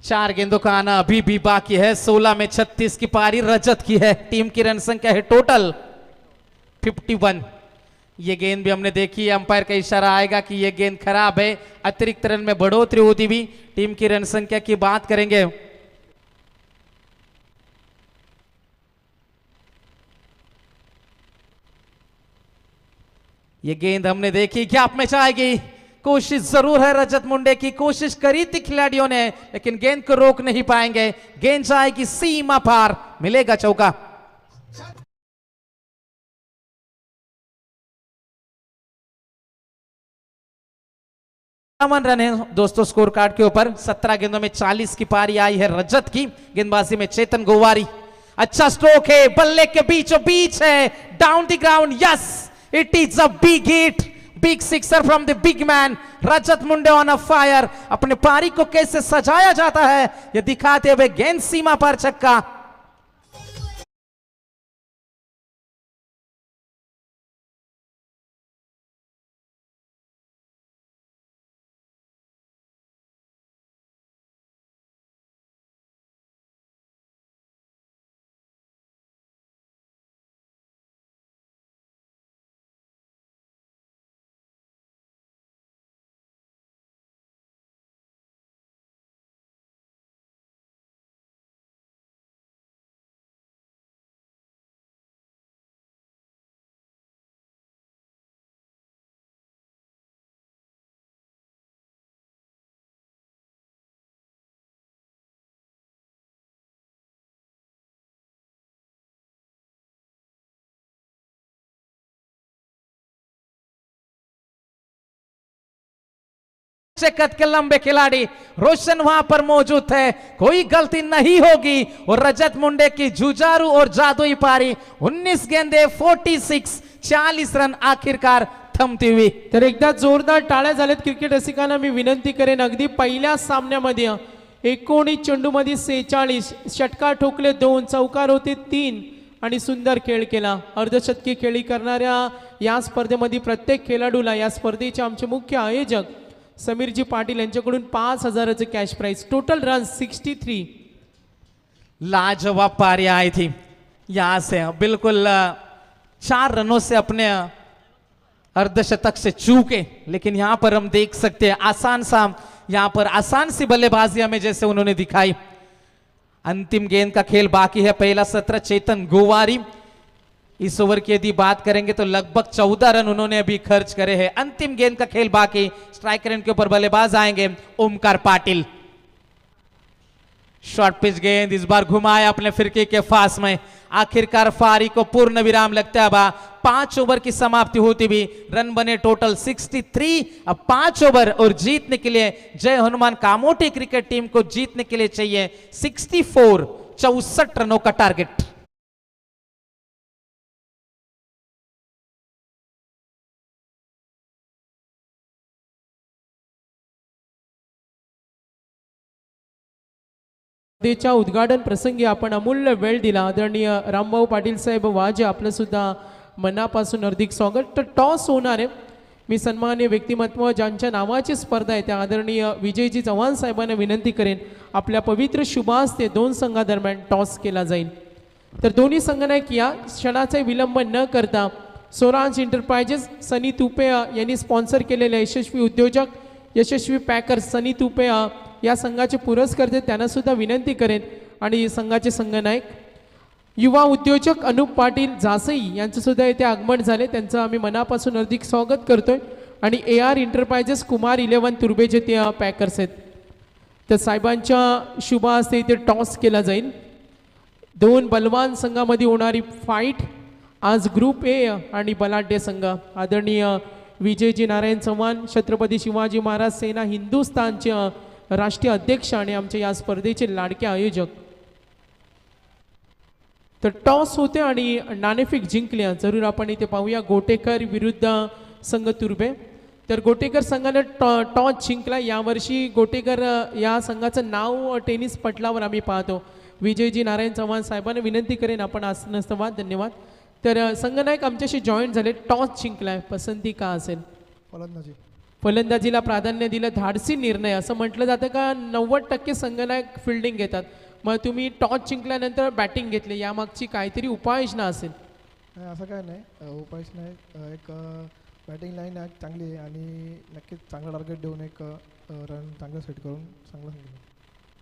4 गेंदों का आना अभी भी बाकी है. 16 में 36 की पारी रजत की है. टीम की रन संख्या है टोटल 51. ये गेंद भी हमने देखी. अंपायर का इशारा आएगा कि ये गेंद खराब है. अतिरिक्त रन में बढ़ोतरी होती भी टीम की रन संख्या की बात करेंगे. ये गेंद हमने देखी. गैप में जाएगी. कोशिश जरूर है रजत मुंडे की. कोशिश करी थी खिलाड़ियों ने लेकिन गेंद को रोक नहीं पाएंगे. गेंद जाएगी सीमा पार. मिलेगा चौका. रन है दोस्तों स्कोर कार्ड के ऊपर. 17 गेंदों में 40 की पारी आई है रजत की. गेंदबाजी में चेतन गोवारी. अच्छा स्ट्रोक है. बल्ले के बीचों बीच है. Down the ground. Yes it is a big hit. Big sixer from the big man Rajat Munde on a fire. अपने पारी को कैसे सजाया जाता है ये दिखाते हुए गेंद सीमा पर छक्का. ऊंचे कद के लंबे खिलाड़ी रोशन वहां पर मौजूद थे, कोई गलती नहीं होगी। और रजत मुंडे की जुझारू और जादुई पारी 19 गेंदे 40 रन आखिरकार थमती हुई। तर एकदा जोरदार टाळ्या झाल्यात क्रिकेट रसिकांना मी विनंती करेन, अगदी पहिल्या सामन्यामध्ये 19 चेंडूमध्ये 46 षटकार ठोकले, 2 चौकार होते 3 आणि सुंदर खेळ केला। अर्धशतकी खेळी करणाऱ्या या स्पर्धेमध्ये प्रत्येक खेळाडूला या स्पर्धेचे आमचे मुख्य आयोजक समीरजी पाटील यांच्याकडून 5,000चे कॅश प्राइज। Total run 63। लाजवाब पारी आई थी, यहाँ से बिल्कुल 4 रनों से अपने अर्धशतक से चूके, लेकिन यहाँ पर हम देख सकते हैं आसान सी बल्लेबाजी हमें जैसे उन्होंने दिखाई। अंतिम गेंद का खेल बाकी है, पहला सत्र चेतन गोवारी। इस ओवर की यदि बात करेंगे तो लगभग 14 रन उन्होंने अभी खर्च करे हैं। अंतिम गेंद का खेल बाकी, स्ट्राइकर एंड के ऊपर बल्लेबाज आएंगे ओमकार पाटिल। शॉर्ट पिच गेंद इस बार घुमाया अपने फिरके के फास में, आखिरकार फारी को पूर्ण विराम लगता है। 5 ओवर की समाप्ति होती भी रन बने टोटल 63। अब 5 ओवर और जीतने के लिए जय हनुमान कामोटी क्रिकेट टीम को जीतने के लिए चाहिए 64 रनों का टारगेट। स्पर्धेच्या उद्घाटन प्रसंगी आपण अमूल्य वेळ दिला। आदरणीय रामभाऊ पाटील साहेब वाजे आपलं सुद्धा मनापासून हार्दिक स्वागत। तर टॉस होणार आहे, मी सन्माननीय व्यक्तिमत्व ज्यांच्या नावाची स्पर्धा आहे त्या आदरणीय विजयजी चव्हाण साहेबांना विनंती करेन, आपल्या पवित्र शुभास्ते 2 संघादरम्यान टॉस केला जाईल। तर दोन्ही संघनायक या क्षणाचा विलंब न करता स्वराज एंटरप्राइजेस सनी तुपे यांनी स्पॉन्सर केलेले यशस्वी उद्योजक यशस्वी पॅकर सनी तुपे या संघाचे पुरस्कर्ते त्यांना सुद्धा विनंती करेन, आणि संघाचे संघनायक युवा उद्योजक अनुप पाटील जासई यांचं सुद्धा इथे आगमन झाले, त्यांचं आम्ही मनापासून हार्दिक स्वागत करतोय। आणि AR एंटरप्राइजेस कुमार 11 तुर्बेचे ते पॅकर्स आहेत। तर साहेबांच्या शुभ हस्ते इथे टॉस केला जाईल। 2 बलवान संघामध्ये होणारी फाईट आज ग्रुप A आणि बलाढ्य संघ आदरणीय विजयजी नारायण चव्हाण छत्रपती शिवाजी महाराज सेना हिंदुस्थानचे राष्ट्रीय अध्यक्ष आणि आमच्या या स्पर्धेचे लाडके आयोजक। तर टॉस होते आणि नाणेफेक जिंकल्या, जरूर आपण इथे पाहूया गोटेकर विरुद्ध संघ तुर्बे। तर गोटेकर संघाने टॉस जिंकला। यावर्षी गोटेकर या संघाचं नाव टेनिस पटलावर आम्ही पाहतो। विजयजी नारायण चव्हाण साहेबांना विनंती करेन आपण आसनस्थवा। धन्यवाद। तर संघनायक आमच्याशी जॉईन झाले, टॉस जिंकलाय, पसंती का असेल? फलंदाजीला प्राधान्य दिलं, धाडसी निर्णय असं म्हटलं जातं का 90% संघनायक फिल्डिंग घेतात, मग तुम्ही टॉस जिंकल्यानंतर बॅटिंग घेतली, यामागची काहीतरी उपाययोजना असेल? नाही असं काय नाही, उपायच नाही, एक बॅटिंग लाईन आहे चांगली आहे आणि नक्कीच चांगला टार्गेट देऊन एक रन चांगलं सेट करून चांगलं संघ।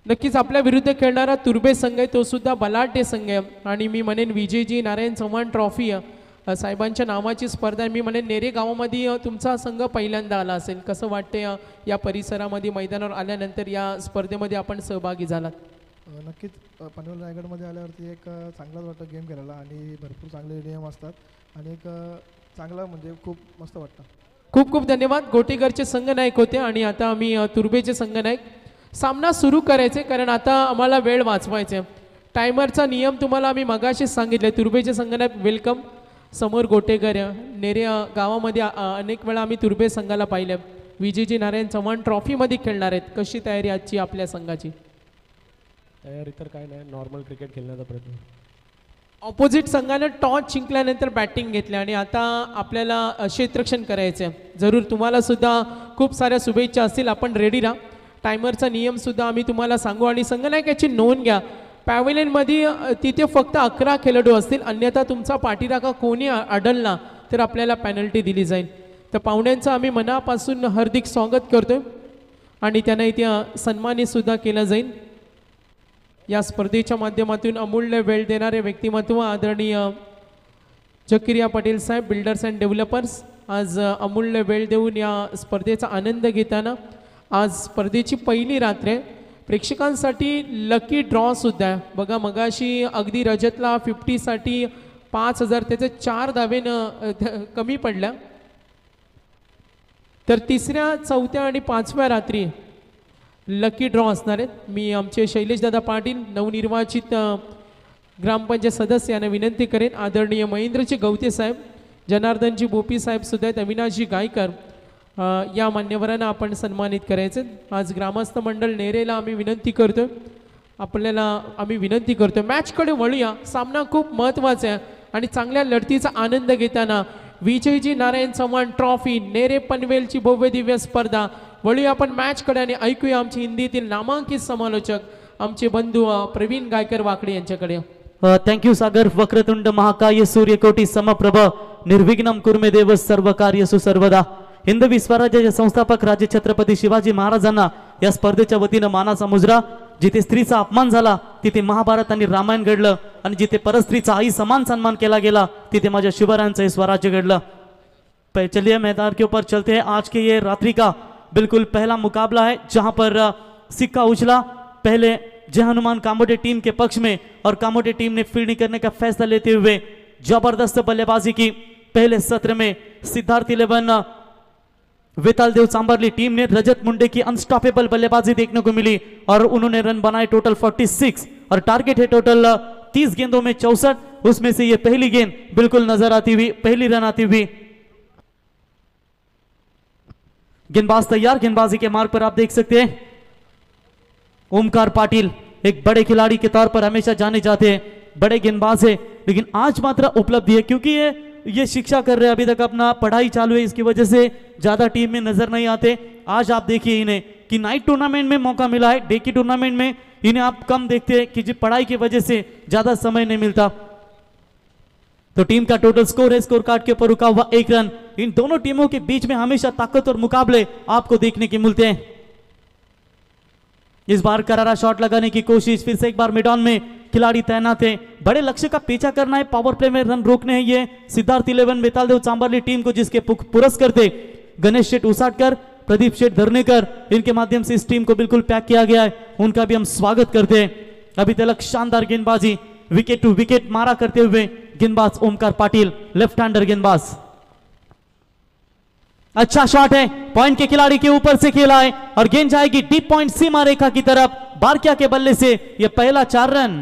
नक्कीच आपल्या विरुद्ध खेळणारा तुर्बे संघ आहे, तो सुद्धा बलाढ्य संघ आहे। आणि मी म्हणेन विजयजी नारायण चव्हाण ट्रॉफी साहेबांच्या नावाची स्पर्धा आहे। मी म्हणेन नेरे गावामध्ये तुमचा संघ पहिल्यांदा आला असेल, कसं वाटते या परिसरामध्ये मैदानावर आल्यानंतर या स्पर्धेमध्ये आपण सहभागी झालात? नक्कीच पनवेल रायगडमध्ये आल्यावरती एक चांगलाच वाटतं गेम खेळायला आणि भरपूर चांगले नियम असतात आणि एक चांगला म्हणजे खूप मस्त वाटतं। खूप खूप धन्यवाद। गोटेकरचे संघनायक होते आणि आता आम्ही तुर्बेचे संघनायक सामना सुरू करायचे, कारण आता आम्हाला वेळ वाचवायचे। टायमरचा नियम तुम्हाला आम्ही मगाशीच सांगितले। तुर्बेचे संघनायक वेलकम, समोर गोटेकर। नेरे गावामध्ये अनेक वेळा आम्ही तुर्बे संघाला पाहिलं। विजयजी नारायण चव्हाण ट्रॉफीमध्ये खेळणार आहेत, कशी तयारी आजची आपल्या संघाची? तयारी तर काय नाही, नॉर्मल क्रिकेट खेळण्याचा प्रयत्न। ऑपोजिट संघानं टॉस जिंकल्यानंतर बॅटिंग घेतली आणि आता आपल्याला क्षेत्ररक्षण करायचं आहे। जरूर तुम्हाला सुद्धा खूप साऱ्या शुभेच्छा असतील, आपण रेडी राहा। टायमरचा नियम सुद्धा आम्ही तुम्हाला सांगू आणि संघनायकाची नोंद घ्या। पॅव्हेलियनमध्ये तिथे फक्त 11 खेळाडू असतील, अन्यथा तुमचा पाठीराखा कोणी आढळला तर आपल्याला पेनल्टी दिली जाईल। तर पाहुण्यांचं आम्ही मनापासून हार्दिक स्वागत करतोय आणि त्यांना इथे सन्मानित सुद्धा केलं जाईल। या स्पर्धेच्या माध्यमातून अमूल्य वेळ देणारे व्यक्तिमत्व आदरणीय जकिरिया पटेल साहेब बिल्डर्स अँड डेव्हलपर्स आज अमूल्य वेळ देऊन या स्पर्धेचा आनंद घेताना आज स्पर्धेची पहिली रात्र आहे। प्रेक्षकांसाठी लकी ड्रॉ सुद्धा आहे बघा, मगाशी अगदी रजतला 50साठी 5,000 त्याचे 4 धावेनं कमी पडल्या। तर तिसऱ्या, चौथ्या आणि पाचव्या रात्री लकी ड्रॉ असणार आहेत. मी आमचे शैलेशदादा पाटील नवनिर्वाचित ग्रामपंचायत सदस्य यांना विनंती करेन, आदरणीय महेंद्रजी गवते साहेब, जनार्दनजी बोपी साहेब सुद्धा आहेत, अविनाशजी गायकर, या मान्यवरांना आपण सन्मानित करायचे. आज ग्रामस्थ मंडळ नेरेला आम्ही विनंती करतोय, आम्ही विनंती करतोय मॅचकडे वळूया. सामना खूप महत्त्वाचा आहे आणि चांगल्या लढतीचा आनंद घेताना विजयजी नारायण चव्हाण ट्रॉफी नेरे पनवेलची भव्य दिव्य स्पर्धा. वळूया आपण मॅचकडे आणि ऐकूया आमचे हिंदीतील नामांकित समालोचक आमचे बंधू प्रवीण गायकर वाकडे यांच्याकडे. थँक्यू सागर. वक्रतुंड महाकाय सूर्यकोटी समप्रभ निर्विघ्नम कुर्मे देव सर्व कार्यसु सर्वदा. हिंदवी स्वराज्याचे संस्थापक राजे छत्रपती शिवाजी महाराजांना या स्पर्धेच्या वतीनं मानाचा मुजरा. जिथे स्त्रीचा अपमान झाला तिथे महाभारत आणि रामायण घडलं आणि जिथे परस्त्रीचा आई समान सन्मान केला गेला तिथे माझ्या शिवरायांचं हे स्वराज्य घडलं. चलिए मैदान के ऊपर चलते हैं. आज के ये रात्रि का बिल्कुल पहला मुकाबला है जहां पर सिक्का उछला. पहले जय हनुमान कामोटे टीम के पक्ष में और कामोटे टीम ने फील्डिंग करने का फैसला लेते हुए जबरदस्त बल्लेबाजी की. पहले सत्र में सिद्धार्थ 11 वेताल देव सांबरली टीम ने रजत मुंडे की अनस्टॉपेबल बल्लेबाजी देखने को मिली और उन्होंने रन बनाए टोटल 46 और टारगेट है टोटल 30 गेंदों में 64. उसमें से ये पहली गेंद बिल्कुल नजर आती हुई, पहली रन आती हुई. गेंदबाज तैयार. गेंदबाजी के मार्ग पर आप देख सकते हैं ओमकार पाटिल एक बड़े खिलाड़ी के तौर पर हमेशा जाने जाते हैं, बड़े गेंदबाज है, लेकिन आज मात्र उपलब्धि है क्योंकि ये शिक्षा कर रहे हैं, अभी तक अपना पढ़ाई चालू है, इसकी वजह से ज्यादा टीम में नजर नहीं आते. आज आप देखिए इन्हें कि नाइट टूर्नामेंट में मौका मिला है, डे की टूर्नामेंट में इन्हें आप कम देखते हैं कि पढ़ाई की वजह से ज्यादा समय नहीं मिलता. तो टीम का टोटल स्कोर है स्कोर कार्ड के ऊपर रुका हुआ 1 रन. इन दोनों टीमों के बीच में हमेशा ताकत और मुकाबले आपको देखने के मिलते हैं. इस बार करारा शॉट लगाने की कोशिश, फिर से एक बार मैदान में खिलाड़ी तैनात हैं, बड़े लक्ष्य का पीछा करना है, पावर प्ले में रन रोकने हैं. ये सिद्धार्थ 11 बेताल देव चांबरली टीम को जिसके पुरस्कार थे गणेश शेठ उसाटकर, प्रदीप शेठ धरनेकर, इनके माध्यम से इस टीम को बिल्कुल पैक किया गया है, उनका भी हम स्वागत करते हैं. अभी तक शानदार गेंदबाजी, विकेट टू विकेट मारा करते हुए गेंदबाज ओमकार पाटिल, लेफ्ट हैंडर गेंदबाज. अच्छा शॉट है, पॉइंट के खिलाड़ी के ऊपर से खेला है और गेंद जाएगी डीप पॉइंट सीमा रेखा की तरफ. बारकिया के बल्ले से यह पहला 4 रन.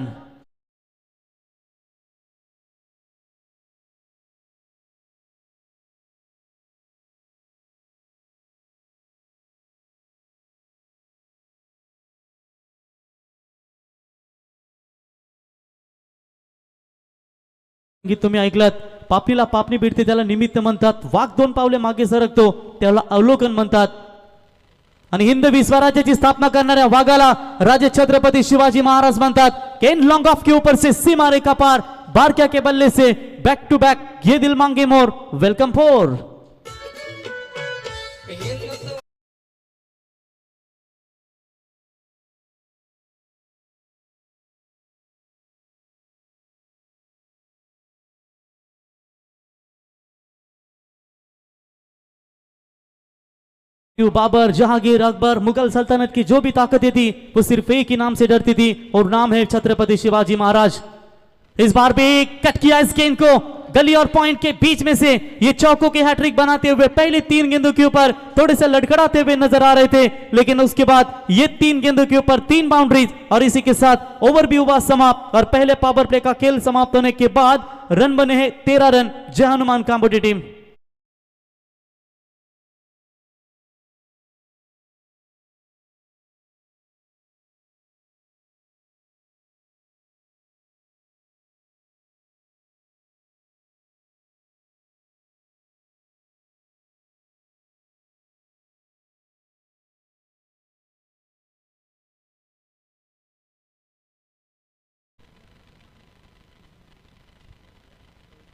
तुम्ही ऐकलात, पापणीला पापणी भिडते त्याला निमित्त म्हणतात, वाघ 2 पावले मागे सरकतो त्याला अवलोकन म्हणतात. आणि हिंदवी स्वराज्याची स्थापना करणाऱ्या वाघाला राजे छत्रपती शिवाजी महाराज म्हणतात. केन लॉन्ग ऑफ के ऊपर से सीमा रेखा पार, बारकिया के बल्ले से बैक टू बैक, ये दिल मांगे मोर, वेलकम 4. बाबर, जहांगीर, अकबर, मुगल सल्तनत की जो भी ताकतें थी वो सिर्फ एक ही नाम से डरती थी और नाम है छत्रपति शिवाजी महाराज. इस बार भी कट किया इस गेंद को गली और पॉइंट के बीच में से, ये चौकों की हैट्रिक बनाते हुए पहले 3 गेंदों के ऊपर थोड़े से लड़खड़ाते हुए नजर आ रहे थे, लेकिन उसके बाद ये 3 गेंदों के ऊपर 3 बाउंड्रीज और इसी के साथ ओवर भी हुआ समाप्त. और पहले पावर प्ले का खेल समाप्त होने के बाद रन बने हैं 13 रन. जय हनुमान कामोटी टीम.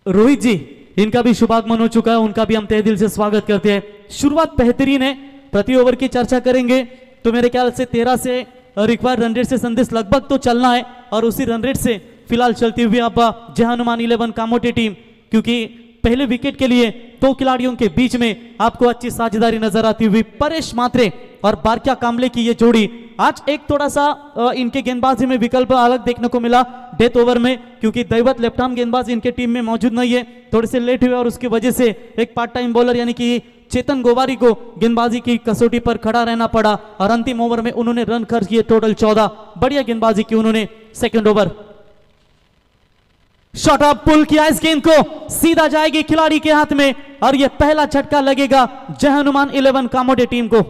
रोहित जी, इनका भी शुभागमन हो चुका है, उनका भी हम तहे दिल से स्वागत करते हैं. शुरुआत बेहतरीन है, प्रति ओवर की चर्चा करेंगे तो मेरे ख्याल से 13 से रिक्वायर्ड रन रेट से संदेश लगभग तो चलना है और उसी रन रेट से फिलहाल चलती हुई अब जय हनुमान 11 कामोटी टीम, क्योंकि पहले विकेट के लिए 2 खिलाड़ियों के बीच में आपको अच्छी साझेदारी नजर आती हुई परेश मात्रे और बारकिया कामले की ये जोड़ी. आज एक थोड़ा सा इनके गेंदबाजी में विकल्प अलग देखने को मिला डेथ ओवर में, क्योंकि दैवत लेफ्ट आर्म गेंदबाज इनके टीम में मौजूद नहीं है, थोड़े से लेट हुए और उसकी वजह से एक पार्ट टाइम बॉलर यानी कि चेतन गोवारी को गेंदबाजी की कसौटी पर खड़ा रहना पड़ा और अंतिम ओवर में उन्होंने रन खर्च किए टोटल 14। बढ़िया गेंदबाजी की उन्होंने। Second over, shot up pull किया, इस गेंद को सीधा जाएगी खिलाड़ी के हाथ में और यह पहला झटका लगेगा जय हनुमान 11 कामोटे टीम को।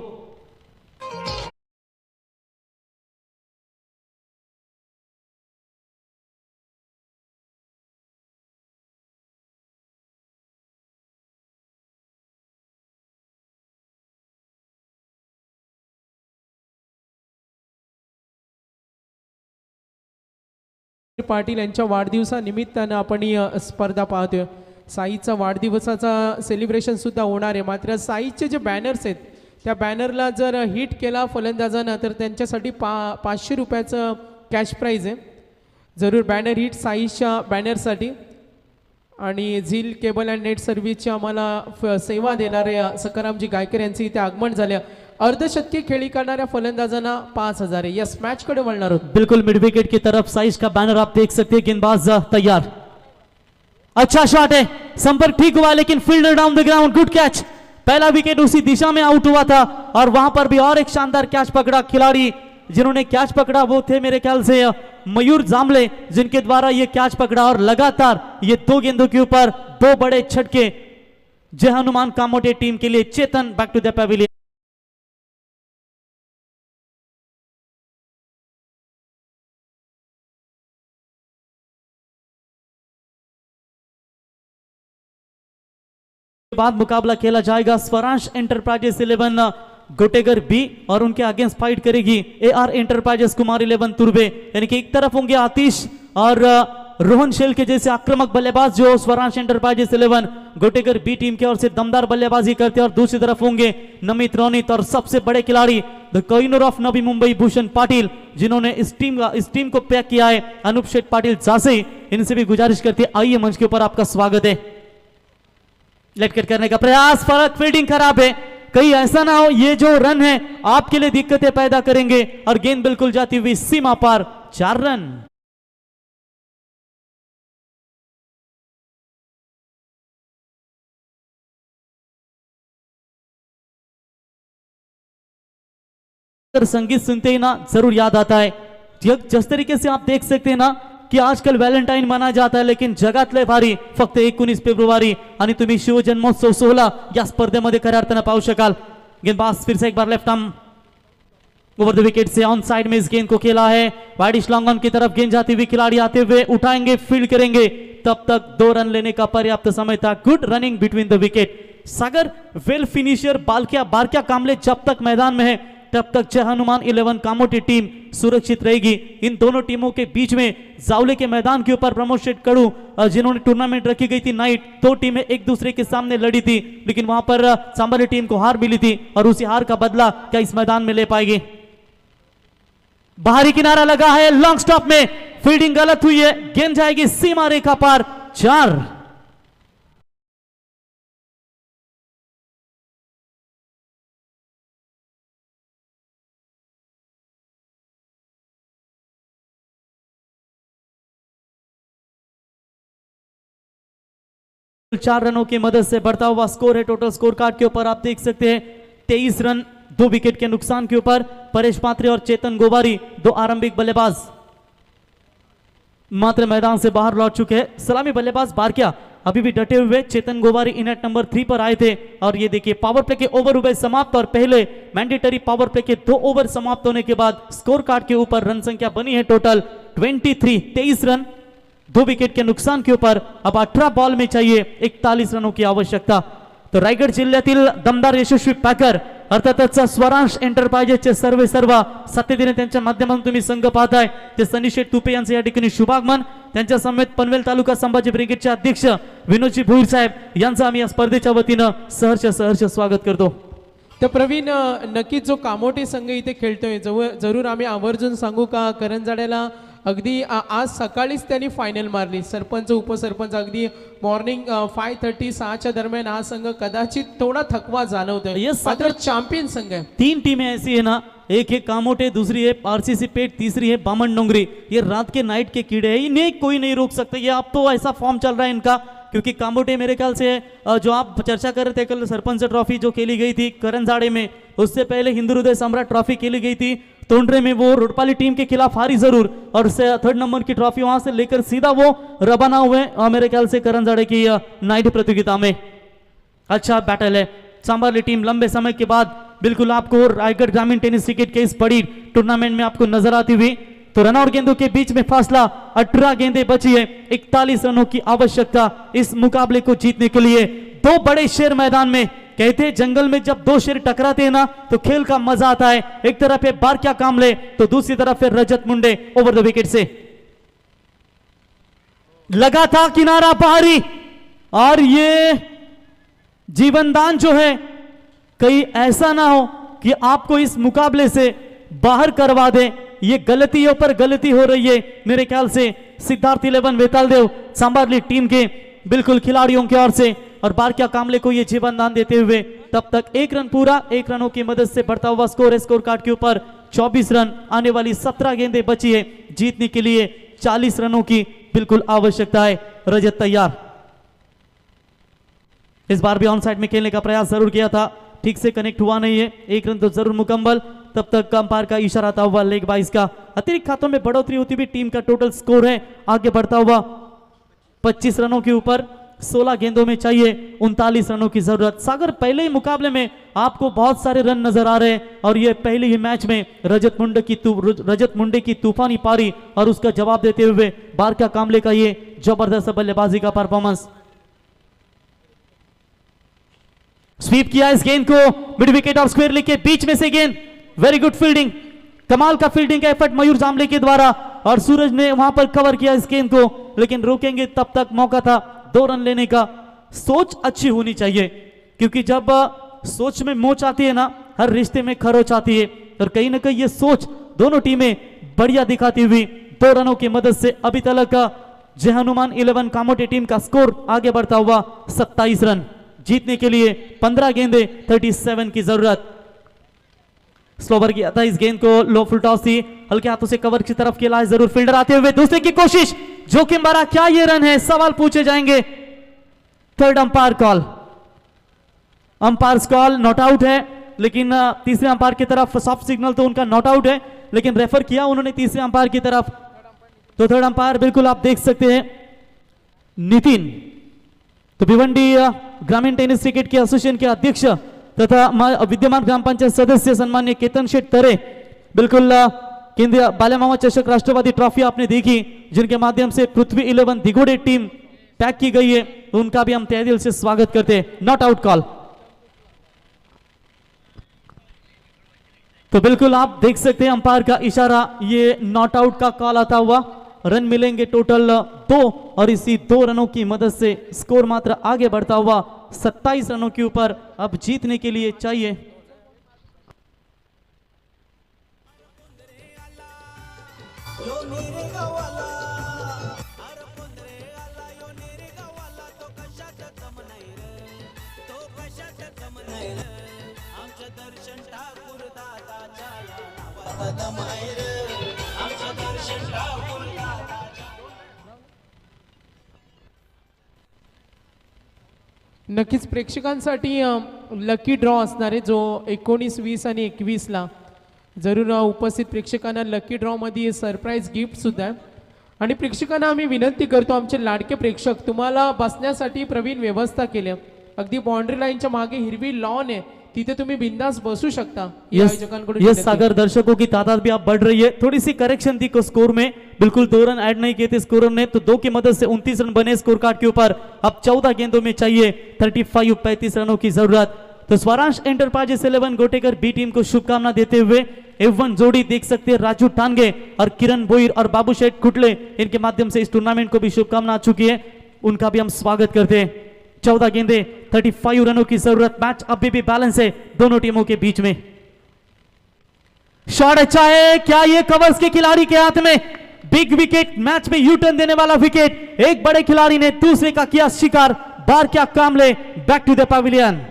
पाटील यांच्या वाढदिवसानिमित्तानं आपण ही स्पर्धा पाहतोय। साईचा वाढदिवसाचा सेलिब्रेशन सुद्धा होणार आहे, मात्र साईचे जे बॅनर्स आहेत त्या बॅनरला जर हिट केला फलंदाजानं तर त्यांच्यासाठी 500 रुपयाचं कॅश प्राईज आहे। जरूर बॅनर हिट साईच्या बॅनरसाठी। आणि झील केबल अँड नेट सर्व्हिसची आम्हाला सेवा देणारे सकारामजी गायकर यांचे इथे आगमन झाले। अर्धशतकी खेळी करणाऱ्या फलंदाजांना 5000 आहे। यस, मॅच कडे वळणार आहोत। बिल्कुल मिड विकेट की तरफ साइज का बैनर आप देख सकते हैं। गेंदबाज तैयार, अच्छा शॉट है, संपर्क ठीक हुआ लेकिन fielder down the ground, good catch. पहला विकेट उसी दिशा में आउट हुआ था और वहां पर भी और एक शानदार कैच पकड़ा। खिलाड़ी जिन्होंने कैच पकड़ा वो थे मेरे ख्याल से मयूर जामले, जिनके द्वारा ये कैच पकड़ा और लगातार ये 2 गेंदों के ऊपर 2 बड़े छटके जय हनुमान कामोटे टीम के लिए। चेतन बैक टू द पैविलियन। बाद मुकाबला खेला जाएगा स्वरांश एंटरप्राइजेस 11 गोटेगर बी और उनके अगेंस्ट फाइट करेगी AR एंटरप्राइजेस कुमार 11 तुर्बे। यानी कि एक तरफ होंगे आतिश और रोहन शेल के जैसे आक्रामक बल्लेबाज जो स्वरांश एंटरप्राइजेस 11 गोटेगर बी टीम की ओर से दमदार बल्लेबाजी करते हैं, और दूसरी तरफ होंगे नमित रोनित और सबसे बड़े खिलाड़ी द कोहिनूर ऑफ नवी मुंबई भूषण पाटिल, जिन्होंने इस टीम को पैक किया है। अनूप शेठ पाटिल जासे, इनसे भी गुजारिश करते हैं आइए मंच के ऊपर, आपका स्वागत है। लेट कट करने का प्रयास, फर्क फील्डिंग खराब है, कहीं ऐसा ना हो ये जो रन है आपके लिए दिक्कतें पैदा करेंगे और गेंद बिल्कुल जाती हुई सीमा पार। 4 रन। संगीत सुनते ही ना जरूर याद आता है, जिस तरीके से आप देख सकते हैं ना की आजकल व्हॅलेंटाईन माना जाता है, लेकिन जगातले भारी फक्त 19 फेब्रुवारी आणि तुम्ही शिवजन्मोत्सव 16 या स्पर्धेमध्ये खऱ्या अर्थानं पाहू शकाल। गेंदबाज फिर से एक बार left arm over the wicket से ऑन साइड में इस गेंद को खेला है, वाइडिश लॉन्ग ऑन की तरफ गेंद जाती हुई, खिलाड़ी आते हुए उठाएंगे, फील्ड करेंगे, तब तक 2 रन लेने का पर्याप्त समय था। Good running between the wicket. Sagar well finisher बारक्या कामले जब तक मैदान में है तब तक जय हनुमान 11 कामोटी टीम सुरक्षित रहेगी। इन दोनों टीमों के बीच में जावले के मैदान के ऊपर प्रमोद शेठ कड़ू, जिन्होंने टूर्नामेंट रखी गई थी नाइट, 2 टीमें एक दूसरे के सामने लड़ी थी, लेकिन वहां पर सांबली टीम को हार मिली थी और उसी हार का बदला क्या इस मैदान में ले पाएगी। बाहरी किनारा लगा है, लॉन्ग स्टॉप में फील्डिंग गलत हुई है, गेंद जाएगी सीमा रेखा पार। 4। चार रनों की मदद से बढ़ता हुआ स्कोर है। टोटल स्कोर कार्ड के ऊपर आप देख सकते हैं 23 रन 2 विकेट के नुकसान के ऊपर। परेश पात्रे और चेतन गोवारी 2 आरंभिक बल्लेबाज मात्र मैदान से बाहर लौट चुके हैं। सलामी बल्लेबाज बारक्या अभी भी डटे हुए। चेतन गोवारी इनेट नंबर 3 पर आए थे और ये देखिए पावर प्ले के ओवर हुए समाप्त और पहले मैंडेटरी पावर प्ले के 2 ओवर समाप्त होने के बाद स्कोर कार्ड के ऊपर रन संख्या बनी है टोटल 23 रन 2 विकेट के नुकसान के ऊपर। अब 18 बॉल में चाहिए 41 रनों की आवश्यकता। तो रायगड जिल्ह्यातील दमदार यशस्वी पॅकर अर्थातच स्वरांश एंटरप्राइजेसचे सर्व सातत्याने त्यांच्या माध्यमातून तुम्ही संघ पाहताय ते सनीशेठ तुपे यांचे या ठिकाणी शुभागमन। त्यांच्या समेत पनवेल तालुका संभाजी ब्रिगेडचे अध्यक्ष विनोदजी भोईर साहेब यांचं आम्ही या स्पर्धेच्या वतीनं सहर्ष स्वागत करतो। तर प्रवीण, नक्कीच जो कामोटे संघ इथे खेळतोय जरूर आम्ही आवर्जून सांगू का करंजाड्याला अगदी आज सकाळीच त्यांनी फायनल मारली। सरपंच उपसरपंच अगदी मॉर्निंग 5:30 6च्या दरम्यान हा संघ कदाचित थोडा थकवा जाणवतोय, मात्र चॅम्पियन संघ है। 3 टीमें ऐसी है ना, एक है कामोटे, दूसरी है RCC पेट, तीसरी है बामन डोंगरी। ये रात के नाइट के कीड़े हैं, इन्हें कोई नहीं रोक सकता। ये अब तो ऐसा फॉर्म चल रहा है इनका क्योंकि कामोटे मेरे ख्याल से जो आप चर्चा कर रहे थे कल सरपंच ट्रॉफी जो खेली गई थी करंजाड़े में, उससे पहले हिंदू हृदय सम्राट ट्रॉफी खेली गई थी तोंडरे में, वो रोडपाली टीम के खिलाफ हारी जरूर, और थर्ड नंबर की ट्रॉफी वहां से लेकर सीधा वो रवाना हुए मेरे ख्याल से करंजाड़े की नाइट प्रतियोगिता में। अच्छा बैटल है, सांबारली टीम लंबे समय के बाद बिल्कुल आपको रायगढ़ ग्रामीण टेनिस क्रिकेट के इस बड़ी टूर्नामेंट में आपको नजर आती हुई। तो रन और गेंदों के बीच में फासला 18 गेंदें बची है, 41 रनों की आवश्यकता इस मुकाबले को जीतने के लिए। दो बड़े शेर मैदान में, कहते हैं जंगल में जब दो शेर टकराते हैं ना तो खेल का मजा आता है। एक तरफ है बारक्या कामले तो दूसरी तरफ है रजत मुंडे। ओवर द विकेट से लगा था किनारा बाहरी, और ये जीवनदान जो है कहीं ऐसा ना हो कि आपको इस मुकाबले से बाहर करवा दे। ये गलतियों पर गलती हो रही है मेरे ख्याल से सिद्धार्थ 11 वेतालदेव सांबारली टीम के बिल्कुल खिलाड़ियों की ओर से, और बारक्या कामले को ये जीवनदान देते हुए तब तक 1 रन पूरा, 1 रनों की मदद से बढ़ता हुआ स्कोर कार्ड के ऊपर 24 रन। आने वाली 17 गेंदें बची है, जीतने के लिए 40 रनों की बिल्कुल आवश्यकता है। रजत तैयार, इस बार भी ऑन साइड में खेलने का प्रयास जरूर किया था, ठीक से कनेक्ट हुआ नहीं है, 1 रन तो जरूर मुकम्मल। तब तक अंपायर का इशारा आता हुआ लेग बाइस का अतिरिक्त खातों में बढ़ोतरी होती हुई टीम का टोटल स्कोर है आगे बढ़ता हुआ 25 रनों के ऊपर। 16 गेंदों में चाहिए 39 रनों की जरूरत। सागर पहले ही मुकाबले में आपको बहुत सारे रन नजर आ रहे हैं, और ये पहले ही मैच में रजत मुंडे की तूफानी पारी और उसका जवाब देते हुए बारक्या कामले का ये जबरदस्त बल्लेबाजी का परफॉर्मेंस। स्वीप किया इस गेंद को मिड विकेट और स्क्वायर लेग के बीच में से गेंद, वेरी गुड फील्डिंग, कमाल का फील्डिंग का एफर्ट मयूर जामले के द्वारा, और सूरज ने वहां पर कवर किया इस गेंद को, लेकिन रोकेंगे तब तक मौका था 2 रन लेने का। सोच अच्छी होनी चाहिए, क्योंकि जब सोच में मोच आती है ना, हर रिश्ते में खरोच आती है, और कहीं ना कहीं ये सोच दोनों टीमें बढ़िया दिखाती हुई 2 रनों की मदद से अभी तक जय हनुमान 11 कामोटे टीम का स्कोर आगे बढ़ता हुआ 27 रन। जीतने के लिए 15 गेंदे 37 की जरूरत। स्लोवर किया था इस गेंद को, लो फुल टॉस थी, हल्के हाथों से कवर की तरफ खेला है जरूर, फील्डर आते हुए दूसरे की कोशिश, जोखिम भरा, क्या ये रन है, सवाल पूछे जाएंगे। Third umpire call, umpire call not out है, लेकिन तीसरे अंपायर की तरफ सॉफ्ट सिग्नल तो उनका नॉट आउट है, लेकिन रेफर किया उन्होंने तीसरे अंपायर की तरफ। तो थर्ड अंपायर बिल्कुल आप देख सकते हैं नितिन, तो भिवंडी ग्रामीण टेनिस क्रिकेट के एसोसिएशन के अध्यक्ष तथा विद्यमान ग्राम पंचायत सदस्य सन्मान्य केतन शेठ तरे, बिल्कुल केंद्रीय बाल्यामामा चषक राष्ट्रवादी ट्रॉफी आपने देखी, जिनके माध्यम से पृथ्वी 11 दिघोड़े टीम पैक की गई है, उनका भी हम तहे दिल से स्वागत करते हैं। नॉट आउट कॉल, तो बिल्कुल आप देख सकते हैं अंपायर का इशारा, ये नॉट आउट का कॉल आता हुआ। रन मिलेंगे टोटल 2, और इसी 2 रनों की मदद से स्कोर मात्र आगे बढ़ता हुआ 27 रनों के ऊपर अब जीतने के लिए चाहिए। यो मेरे गावाला अरे पुंदरे आला यो मेरे गावाला तो कशात कम नाही रे, तो कशात कम नाही रे, आमचं दर्शन ठाकूर दादाच्या नावात दम आहे रे, आमचं दर्शन ठाकूर नक्कीच प्रेक्षकांसाठी लकी ड्रॉ असणार आहे, जो 19, 20 आणि 21ला जरूर उपस्थित प्रेक्षकांना लकी ड्रॉमध्ये सरप्राईज गिफ्ट सुद्धा आहे। आणि प्रेक्षकांना आम्ही विनंती करतो, आमचे लाडके प्रेक्षक, तुम्हाला बसण्यासाठी प्रवीण व्यवस्था केली आहे, अगदी बाउंड्री लाईनच्या मागे हिरवी लॉन आहे, तिथे तुम्ही बिंदास बसू शकता। आयोजकांकडून यस सागर, दर्शकों की तादाद भी आप बढ़ रही है, थोड़ी सी करेक्शन थी स्कोर में, बिल्कुल 2 रन ऐड नहीं किए थे स्कोर ने, तो 2 की मदद से 29 रन बने स्कोर कार्ड के ऊपर। अब 14 गेंदों में चाहिए 35 रनों की जरूरत। तो Swaransh enterprises 11 Gotekar B team को शुभकामना देते हुए F1 जोड़ी देख सकते हैं राजू टांगे और किरण बोईर और बाबू शेठ कुटले, इनके माध्यम से इस टूर्नामेंट को भी शुभकामना आ चुकी है, उनका भी हम स्वागत करते हैं। 14 गेंदे 35 रनों की जरूरत, मैच अभी भी बैलेंस है दोनों टीमों के बीच में। शॉट अच्छा है, क्या ये कवर्स के खिलाड़ी के हाथ में बिग विकेट, मैच में यू टर्न देने वाला विकेट, एक बड़े खिलाड़ी ने दूसरे का किया शिकार। बारक्या कामले बैक टू द पवेलियन।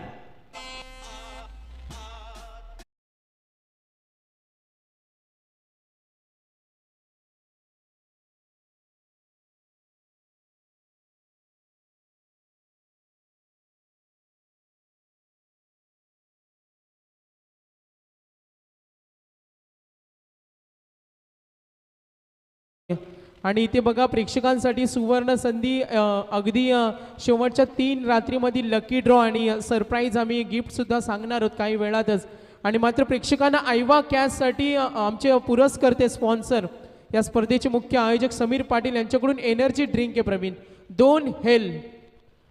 आणि इथे बघा प्रेक्षकांसाठी सुवर्ण संधी अगदी शेवटच्या 3 रात्रीमधील लकी ड्रॉ आणि सरप्राईज आम्ही गिफ्टसुद्धा सांगणार आहोत काही वेळातच. आणि मात्र प्रेक्षकांना आयवा कॅशसाठी आमचे पुरस्कर्ते स्पॉन्सर या स्पर्धेचे मुख्य आयोजक समीर पाटील यांच्याकडून एनर्जी ड्रिंक आहे प्रवीण 2 हेल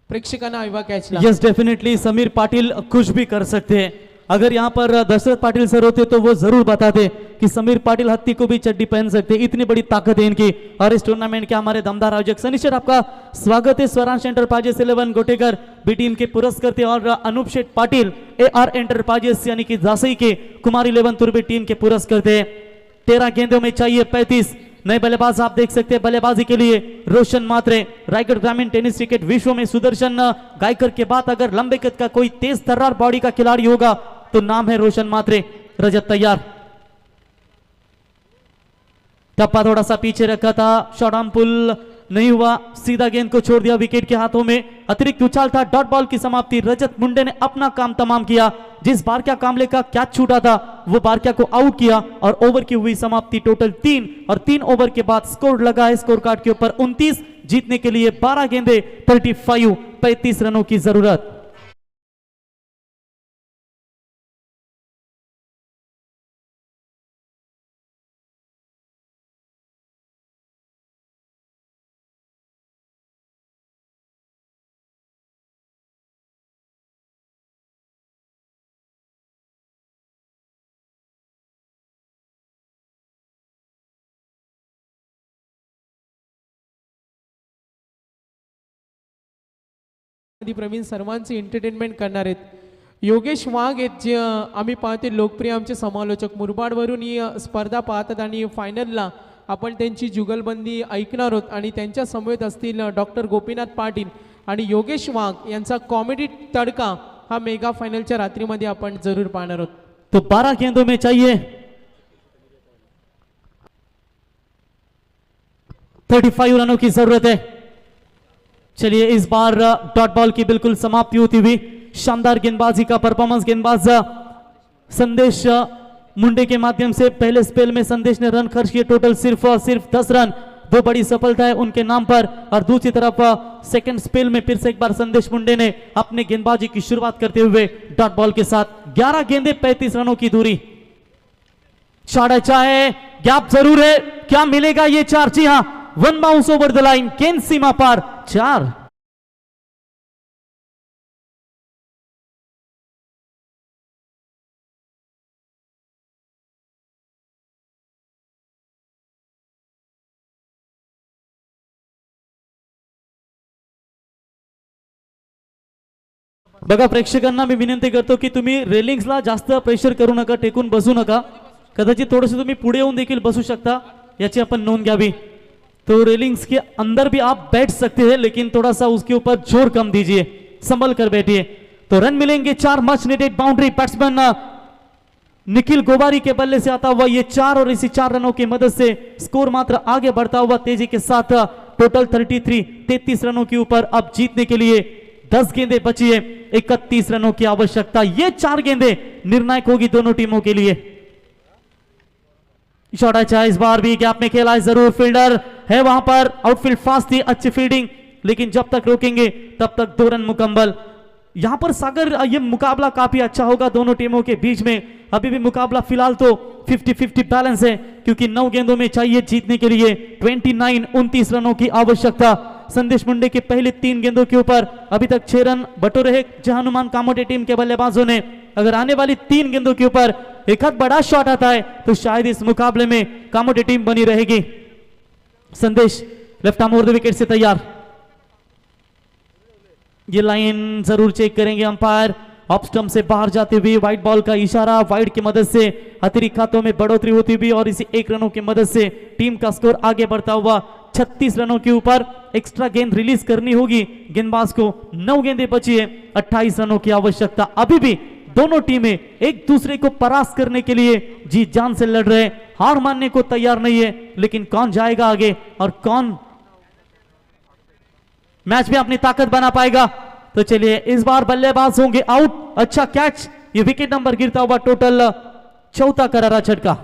प्रेक्षकांना आयवा कॅचला. यस डेफिनेटली समीर पाटिल कुछ भी कर सकते हैं. अगर यहाँ पर दशरथ पाटिल सर होते तो वो जरूर बताते कि समीर पाटिल हत्ती को भी चड्डी पहन सकते, इतनी बड़ी ताकत है इनकी. और इस टूर्नामेंट के हमारे दमदार आयोजक सनीशर आपका स्वागत है. Swaransh enterprises 11 Gotekar B team के पुरस्कर्ते और अनूप शेठ पाटिल AR एंटरप्राइजेस यानी कि जासई के कुमार 11 तुर्बे टीम के पुरस्कर्ते. 13 गेंदों में चाहिए 35. नए बल्लेबाज आप देख सकते हैं बल्लेबाजी के लिए रोशन मात्रे. रायगढ़ ग्रामीण टेनिस क्रिकेट विश्व में सुदर्शन गायकर के बाद अगर लंबे कद का कोई तेज तर्रार बॉडी का खिलाड़ी होगा तो नाम है रोशन मात्रे. रजत तैयार, टप्पा थोड़ा सा पीछे रखा था, शॉर्ट आर्म पुल नहीं हुआ, सीधा गेंद को छोड़ दिया विकेट के हाथों में. अतिरिक्त उछाल था, डॉट बॉल की समाप्ति. रजत मुंडे ने अपना काम तमाम किया. जिस बारक्या कामले का कैच छूटा था वो बारक्या को आउट किया और ओवर की हुई समाप्ति टोटल 3 और 3 ओवर के बाद स्कोर लगा है स्कोर कार्ड के ऊपर 29. जीतने के लिए 12 गेंदे 35 रनों की जरूरत. प्रवीण सर्वांचे एंटरटेनमेंट करणार आहेत. योगेश वाघ आहेत जे आम्ही पाहते लोकप्रिय आमचे समालोचक मुरबाडवरून ही स्पर्धा पाहतात आणि फायनलला आपण त्यांची जुगलबंदी ऐकणार आहोत. आणि त्यांच्या समवेत असतील डॉक्टर गोपीनाथ पाटील आणि योगेश वाघ यांचा कॉमेडी तडका हा मेगा फायनलच्या रात्रीमध्ये आपण जरूर पाहणार आहोत. तो 12 गेंदों में चाहिए 35 रनों की जरूरत है. चलिए इस बार डॉट बॉल की बिल्कुल समाप्ति होती हुई शानदार गेंदबाजी का परफॉर्मेंस गेंदबाज संदेश मुंडे के माध्यम से पहले स्पेल में संदेश ने रन खर्च किए टोटल सिर्फ 10 रन. 2 बड़ी सफलता है उनके नाम पर. और दूसरी तरफ सेकंड स्पेल में फिर से एक बार संदेश मुंडे ने अपने गेंदबाजी की शुरुआत करते हुए डॉट बॉल के साथ 11 गेंदे 35 रनों की दूरी. शॉट अच्छा है, गैप जरूर है, क्या मिलेगा ये 4? जी हां, 1 बाउंस ओवर द लाइन, गेंद सीमा पार 4. बघा प्रेक्षकांना मी विनंती करतो की तुम्ही रेलिंग्सला जास्त प्रेशर करू नका, टेकून बसू नका. कदाचित थोडेसे तुम्ही पुढे येऊन देखील बसू शकता, याची आपण नोंद घ्यावी. तो रेलिंग्स के अंदर भी आप बैठ सकते हैं लेकिन थोड़ा सा उसके ऊपर जोर कम दीजिए, संभल कर बैठिए. तो रन मिलेंगे 4. Much needed boundary. Batsman Nikhil Gowari के बल्ले से आता हुआ ये 4 और इसी 4 रनों की मदद से स्कोर मात्र आगे बढ़ता हुआ तेजी के साथ टोटल 33 रनों के ऊपर. अब जीतने के लिए 10 गेंदें बची है, 31 रनों की आवश्यकता. ये 4 गेंदें निर्णायक होगी दोनों टीमों के लिए. शॉट अच्छा, इस बार भी गैप में खेला है जरूर. फील्डर है वहां पर, आउटफील्ड फास्ट थी, अच्छी फील्डिंग, लेकिन जब तक रोकेंगे तब तक 2 रन मुकम्मल. यहां पर सागर ये मुकाबला काफी अच्छा होगा दोनों टीमों के बीच में. अभी भी मुकाबला फिलहाल तो 50-50 बैलेंस है क्योंकि 9 गेंदों में चाहिए जीतने के लिए 29 रनों की आवश्यकता. संदेश मुंडे के पहले 3 गेंदों के ऊपर अभी तक 6 रन बटोरे हैं जहानुमान कामोटे टीम के बल्लेबाजों ने. अगर आने वाली 3 गेंदों के ऊपर एक हाथ बड़ा शॉट आता है तो शायद इस मुकाबले में कामोटे टीम बनी रहेगी. संदेश left arm over the wicket से तैयार. ये लाइन जरूर चेक करेंगे अंपायर. ऑफ स्टंप से बाहर जाते हुए व्हाइट बॉल का इशारा, वाइड की मदद से अतिरिक्त खातों में बढ़ोतरी होती हुई और इसी 1 रनों की मदद से टीम का स्कोर आगे बढ़ता हुआ 36 रनों के ऊपर. एक्स्ट्रा गेंद रिलीज करनी होगी गेंदबाज को. 9 गेंदें बची है, 28 रनों की आवश्यकता. अभी भी दोनों टीमें एक दूसरे को परास्त करने के लिए जी जान से लड़ रहे हैं, हार मानने को तैयार नहीं है. लेकिन कौन जाएगा आगे और कौन मैच में अपनी ताकत बना पाएगा? तो चलिए इस बार बल्लेबाज होंगे आउट. अच्छा कैच, ये विकेट नंबर गिरता हुआ टोटल 4था करारा झटका.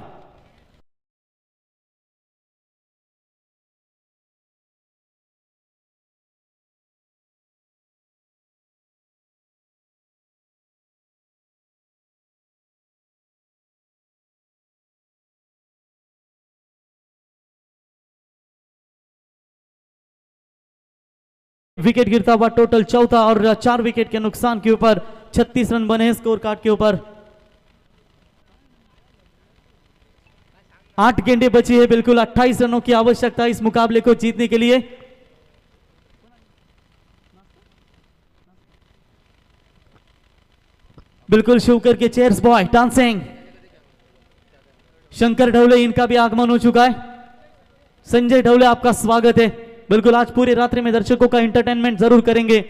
विकेट गिरता हुआ टोटल चौथा और 4 विकेट के नुकसान के ऊपर 36 रन बने स्कोर कार्ड के ऊपर। 8 गेंदें बची है, बिल्कुल 28 रनों की आवश्यकता इस मुकाबले को जीतने के लिए। बिल्कुल शिवकर के चेयर्स बॉय डांसिंग, शंकर ढवले इनका भी आगमन हो चुका है। संजय ढवले आपका स्वागत है। बिल्कुल आज पूरी रात्रि में दर्शकों का एंटरटेनमेंट जरूर करेंगे।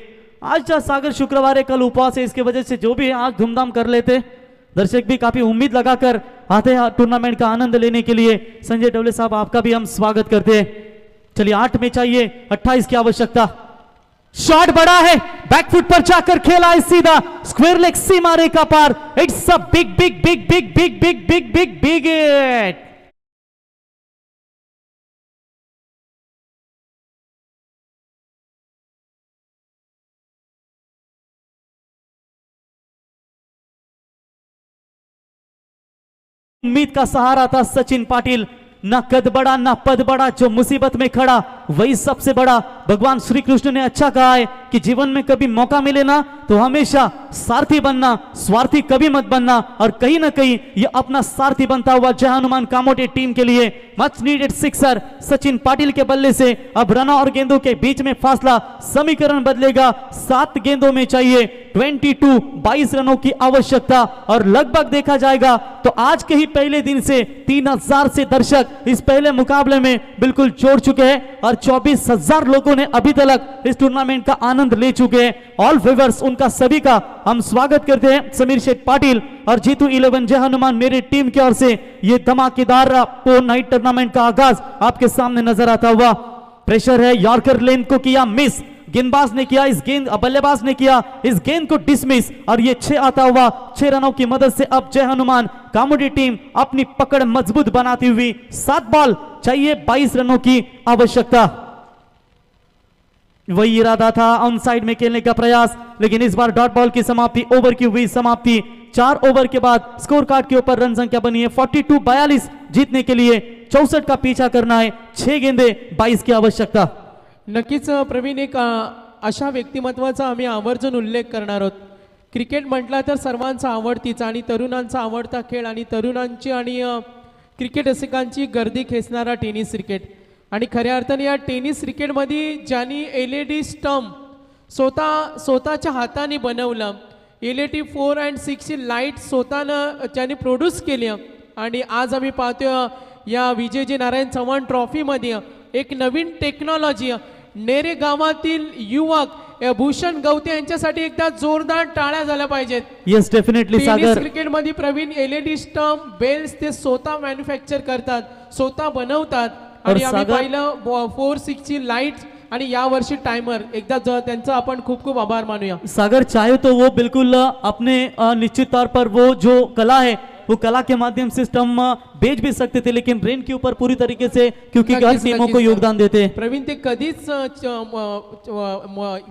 आज सागर शुक्रवार है, कल उपवास है, इसकी वजह से जो भी है आज धूमधाम कर लेते। दर्शक भी काफी उम्मीद लगाकर आते हैं टूर्नामेंट का आनंद लेने के लिए। संजय ढवले साहब आपका भी हम स्वागत करते हैं। चलिए 8 में चाहिए 28 की आवश्यकता। शॉट बड़ा है, बैकफुट पर जाकर खेला है सीधा, स्क्वायर लेग सीमा रेखा पार। It's a big big big big big big big big big hit. उम्मीद का सहारा था सचिन पाटिल, ना कद बड़ा ना पद बड़ा, जो मुसीबत में खड़ा वही सबसे बड़ा। भगवान श्री कृष्ण ने अच्छा कहा है कि जीवन में कभी मौका मिले ना तो हमेशा सारथी बनना, स्वार्थी कभी मत बनना। और कहीं ना कहीं ये अपना सारथी बनता हुआ जय हनुमान कामोटे टीम के लिए much needed sixer Sachin Patil के बल्ले से अब रनों और गेंदों के बीच में फासला, समीकरण बदलेगा। 7 गेंदों में चाहिए 22 रनों की आवश्यकता। और लगभग देखा जाएगा तो आज के ही पहले दिन से 3000 से दर्शक इस पहले मुकाबले में बिल्कुल जोड़ चुके हैं और 24,000 लोगों ने अभी तक इस टूर्नामेंट का आनंद ले चुके हैं। ऑल व्यूअर्स उनका सभी का हम स्वागत करते हैं। समीर शेख पाटिल और जीतू 11 जय हनुमान मेरी टीम की ओर से ये धमाकेदार नाइट टूर्नामेंट का आगाज आपके सामने नजर आता हुआ। प्रेशर है, यॉर्कर लेंथ को किया मिस, गेंदबाज ने किया इस गेंद, बल्लेबाज ने किया इस गेंद को डिसमिस और ये 6 आता हुआ 6 रनों की मदद से अब जय हनुमान कामोडी टीम अपनी पकड़ मजबूत बनाती हुई 7 बॉल चाहिए 22 रनों की आवश्यकता। वही इरादा था ऑन साइड में खेलने का प्रयास, लेकिन इस बार डॉट बॉल की समाप्ति, ओवर की हुई समाप्ति। 4 ओवर के बाद स्कोर कार्ड के ऊपर रन संख्या बनी है 42-42। जीतने के लिए 64 का पीछा करना है, 6 गेंदे 22 की आवश्यकता। नक्कीच प्रवीण, एक अशा व्यक्तिमत्वाचा आम्ही आवर्जून उल्लेख करणार आहोत। क्रिकेट म्हटला तर सर्वांचा आवडतीचा आणि तरुणांचा आवडता खेळ आणि तरुणांची आणि क्रिकेट रसिकांची गर्दी खेचणारा टेनिस क्रिकेट। आणि खऱ्या अर्थाने या टेनिस क्रिकेटमध्ये ज्यांनी LED स्टंप स्वतःच्या हाताने बनवलं, LED 4 and 6 ची लाईट स्वतःनं ज्यांनी प्रोड्यूस केली आणि आज आम्ही पाहतोय या विजयजी नारायण चव्हाण ट्रॉफीमध्ये एक नवीन टेक्नॉलॉजी। नेरे गावातील युवक भूषण गवते यांच्यासाठी एकदा जोरदार टाळ्या झाल्या पाहिजेत। येस डेफिनेटली सागर, क्रिकेट मध्ये प्रवीण LED स्टंप बेल्स ते स्वतः मॅन्युफॅक्चर करतात, स्वतः बनवतात आणि आम्ही पाहिलं 4-6 ची लाईट आणि या वर्षी टाइमर। एकदा त्यांचा आपण खूप खूप आभार मानूया। सागर चाहे तो वो बिल्कुल अपने निश्चित तौर पर वो जो कला है वो कला के माध्यम से स्टंप बेच भी सकते थे, लेकिन रेन के ऊपर पूरी तरीके से क्योंकि हर टीमों को योगदान देते हैं। प्रवीण ते कधीच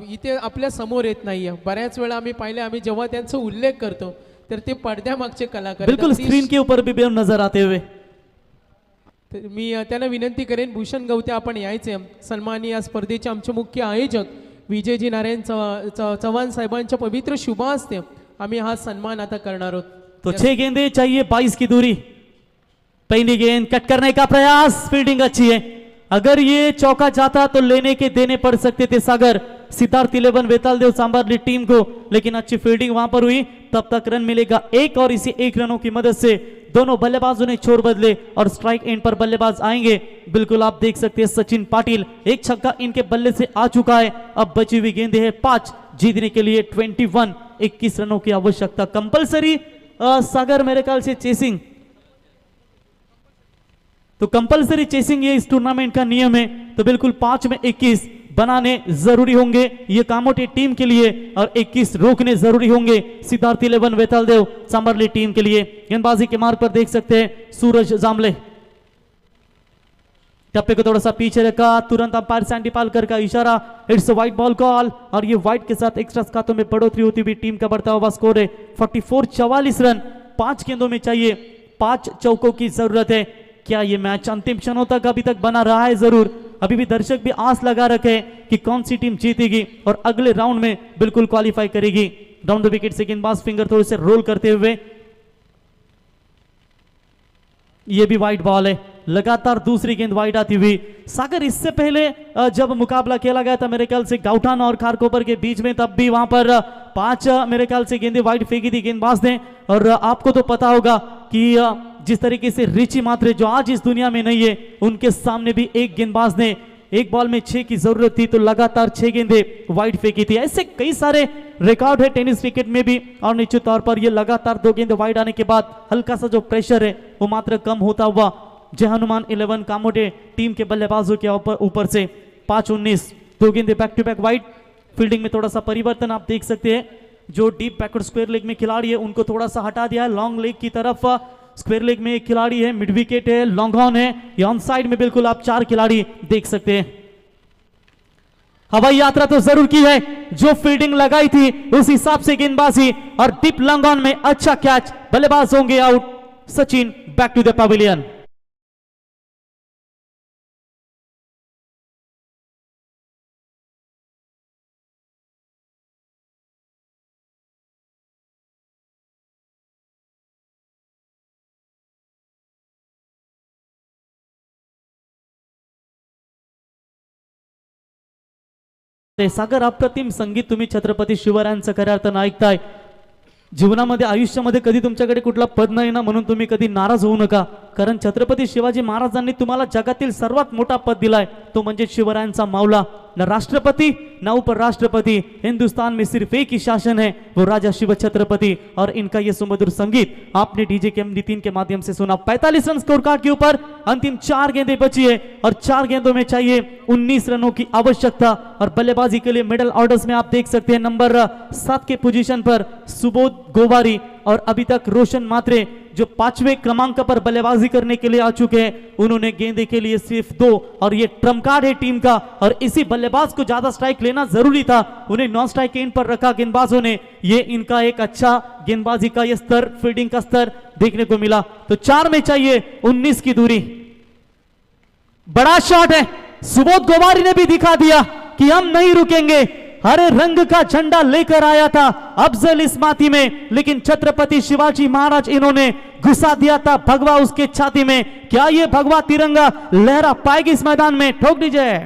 इथे आपल्या समोर येत नाहीये। बऱ्याच वेळा आम्ही पाहिले, आम्ही जेव्हा त्यांचा उल्लेख करतो तर ते पडद्यामागचे कलाकार बिल्कुल स्क्रीन के ऊपर भी नजर आते हुए। मी त्यांना विनंती करेन, भूषण गवते आपण यायचे। सन्माननीय या स्पर्धेचे आमचे मुख्य आयोजक विजयजी नारायण चव्हाण साहेबांच्या पवित्र शुभ हस्ते आम्ही हा सन्मान आता करणार आहोत। तो 6 गेंदे चाहिए 22 की दूरी। पहली गेंद कट करने का प्रयास, फील्डिंग अच्छी है। अगर ये चौका जाता तो लेने के देने पड़ सकते थे सागर सिद्धार्थ 11 वेतालदेव सांबारली टीम को, लेकिन अच्छी फील्डिंग वहां पर हुई। तब तक रन मिलेगा 1 और इसी 1 रनों की मदद से दोनों बल्लेबाजों ने छोर बदले और स्ट्राइक एंड पर बल्लेबाज आएंगे। बिल्कुल आप देख सकते हैं सचिन पाटिल, एक छक्का इनके बल्ले से आ चुका है। अब बची हुई गेंदें हैं 5, जीतने के लिए 21 रनों की आवश्यकता कंपलसरी। सागर मेरे ख्याल से चेसिंग, तो कंपलसरी चेसिंग ये इस टूर्नामेंट का नियम है। तो बिल्कुल 5 में 21 बनाने जरूरी होंगे ये कामोटी टीम के लिए और 21 रोकने जरूरी होंगे सिद्धार्थ 11 वेतालदेव सांबरली टीम के लिए। गेंदबाजी के मार्ग पर देख सकते हैं सूरज जामले, टप्पे को थोड़ा सा पीछे रखा, तुरंत अंपायर सैंडी पालकर का इशारा, it's a wide ball call. और ये वाइड के साथ एक्स्ट्रा खातों में बढ़ोतरी होती हुई टीम का बढ़ता हुआ स्कोर है 44 रन। 5 गेंदों में चाहिए 5 चौकों की जरूरत है। क्या ये मैच अंतिम क्षणों तक अभी तक बना रहा है? जरूर अभी भी दर्शक भी आस लगा रखे हैं कि कौन सी टीम जीतेगी और अगले राउंड में बिल्कुल क्वालिफाई करेगी। डाउन द विकेट से गेंदबाज फिंगर थोड़े से रोल करते हुए, ये भी वाइड बॉल है, लगातार दूसरी गेंद वाइड आती हुई। सागर इससे पहले जब मुकाबला खेला गया था मेरे ख्याल से गाउठान और खारकोपर के बीच में, तब भी वहां पर 5 मेरे ख्याल से गेंदें वाइड फेंकी थी गेंदबाज ने। और आपको तो पता होगा कि जिस तरीके से रिची मात्रे जो आज इस दुनिया में नहीं है, उनके सामने भी एक गेंदबाज ने एक बॉल में 6 की जरूरत थी तो लगातार 6 गेंदें वाइड फेंकी थी। ऐसे कई सारे रिकॉर्ड है टेनिस क्रिकेट में भी। और निश्चित तौर पर ये लगातार 2 गेंद वाइड आने के बाद हल्का सा जो प्रेशर है वो मात्र कम होता हुआ जय हनुमान 11 कामोटे टीम के बल्लेबाजों के ऊपर से 5-19 2 गेंदे back to back wide. Fielding में थोड़ा सा परिवर्तन आप देख सकते हैं, जो डीप बैकवर्ड स्क्वायर लेग में खिलाड़ी है उनको थोड़ा सा हटा दिया है, लॉन्ग लेग की तरफ स्क्वायर लेग में एक खिलाड़ी है, मिड विकेट है, लॉन्ग ऑन है, या ऑन साइड में बिल्कुल आप 4 खिलाड़ी देख सकते हैं। हवाई यात्रा तो जरूर की है, जो फील्डिंग लगाई थी उस हिसाब से गेंदबाजी और डीप लॉन्ग ऑन में अच्छा कैच, बल्लेबाज होंगे out. Sachin back to the pavilion. Sagar अप्रतिम संगीत तुम्ही छत्रपती शिवरायांचं खऱ्या अर्थानं ऐकताय। जीवनामध्ये आयुष्यामध्ये कधी तुमच्याकडे कुठला पद नाही ना म्हणून तुम्ही कधी नाराज होऊ नका, कारण छत्रपती शिवाजी महाराजांनी तुम्हाला जगातील सर्वात मोठा पद दिलाय, तो म्हणजे शिवरायांचा मावला। न राष्ट्रपति न उपराष्ट्रपति, हिंदुस्तान में सिर्फ एक ही शासन है, वो राजा शिव छत्रपति। और इनका ये सुमधुर संगीत आपने डीजे के नितिन के माध्यम से सुना। 45 रन स्कोर कार्ड के ऊपर अंतिम 4 गेंदें बची है और 4 गेंदों में चाहिए 19 रनों की आवश्यकता। और बल्लेबाजी के लिए मिडल ऑर्डर्स में आप देख सकते हैं नंबर 7 के पोजीशन पर सुबोध गोवारी और अभी तक रोशन मात्रे जो 5वें क्रमांक पर बल्लेबाजी करने के लिए आ चुके हैं, उन्होंने गेंदे के लिए सिर्फ 2 और ये ट्रम्प कार्ड है टीम का। और इसी बल्लेबाज को ज्यादा स्ट्राइक लेना जरूरी था, उन्हें नॉन स्ट्राइक एंड पर रखा गेंदबाजों ने। ये इनका एक अच्छा गेंदबाजी का ये स्तर, फील्डिंग का स्तर देखने को मिला। तो 4 में चाहिए 19 की दूरी। बड़ा शॉट है, सुबोध गोवारी ने भी दिखा दिया कि हम नहीं रुकेंगे। हरे रंग का झंडा लेकर आया था अफजल इस माटी में, लेकिन छत्रपति शिवाजी महाराज इन्होंने घुसा दिया था भगवा उसके छाती में। क्या ये भगवा तिरंगा लहरा पाएगी इस मैदान में? ठोक दीजिए।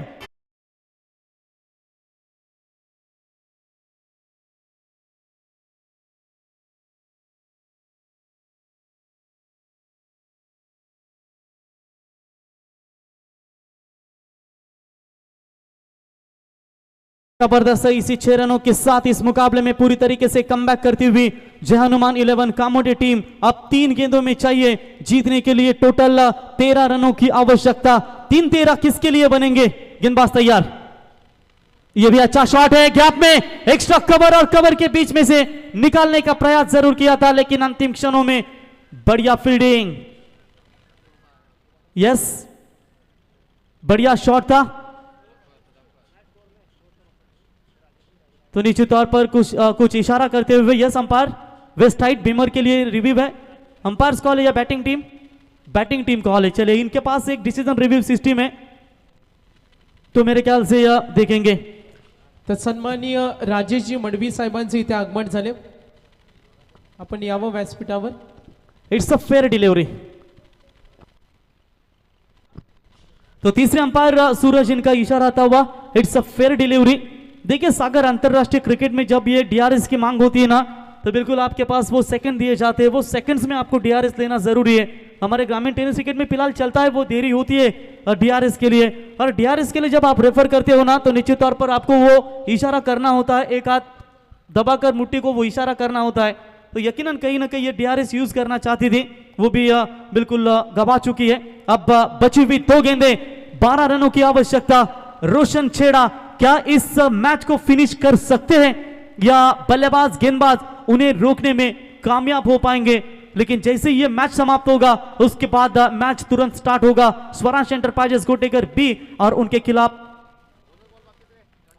जबरदस्त इसी 6 रनों के साथ इस मुकाबले में पूरी तरीके से कमबैक करती हुई जय हनुमान 11 कामोटे टीम अब 3 गेंदों में चाहिए जीतने के लिए टोटल 13 रनों की आवश्यकता। 3-13 किसके लिए बनेंगे? गेंदबाज तैयार, यह भी अच्छा शॉट है, गैप में एक्स्ट्रा कवर और कवर के बीच में से निकालने का प्रयास जरूर किया था, लेकिन अंतिम क्षणों में बढ़िया फील्डिंग। यस, बढ़िया शॉट था। तो निश्चित तौर पर कुछ इशारा करते हुए yes umpire, waist height beamer के लिए रिव्यू है। अंपायर कॉल है या batting team? Batting team call है। चलिए, इनके पास एक डिसीजन रिव्यू सिस्टम है, तो मेरे ख्याल से देखेंगे। तर सन्माननीय राजेशजी मडवी साहेबांचे इथे आगमन झाले, आपण यावं व्यासपीठावर। It's a fair delivery. तो तीसरे अंपायर सूरज, इनका इशारा आता हुआ इट्स अ फेयर डिलीवरी। देखिए सागर, अंतरराष्ट्रीय क्रिकेट में जब ये डीआरएस की मांग होती है ना, तो बिल्कुल आपके पास वो सेकंड दिए जाते हैं, वो सेकंड्स में आपको डीआरएस लेना जरूरी है। हमारे ग्रामीण टेनिस क्रिकेट में फिलहाल चलता है, वो देरी होती है डीआरएस के लिए। और डीआरएस के लिए जब आप रेफर करते हो ना, तो निश्चित तौर पर आपको वो इशारा करना होता है, एक हाथ दबाकर मुट्ठी को वो इशारा करना होता है। तो यकीनन कहीं ना कहीं ये डीआरएस यूज करना चाहती थी, वो भी बिल्कुल गवा चुकी है। अब बची हुई 2 गेंदें, 12 रनों की आवश्यकता। रोशन छेड़ा क्या इस मैच को फिनिश कर सकते हैं, या बल्लेबाज गेंदबाज उन्हें रोकने में कामयाब हो पाएंगे? लेकिन जैसे ये मैच समाप्त होगा उसके बाद मैच तुरंत स्टार्ट होगा। स्वराज एंटरप्राइजेस गोटेकर बी और उनके खिलाफ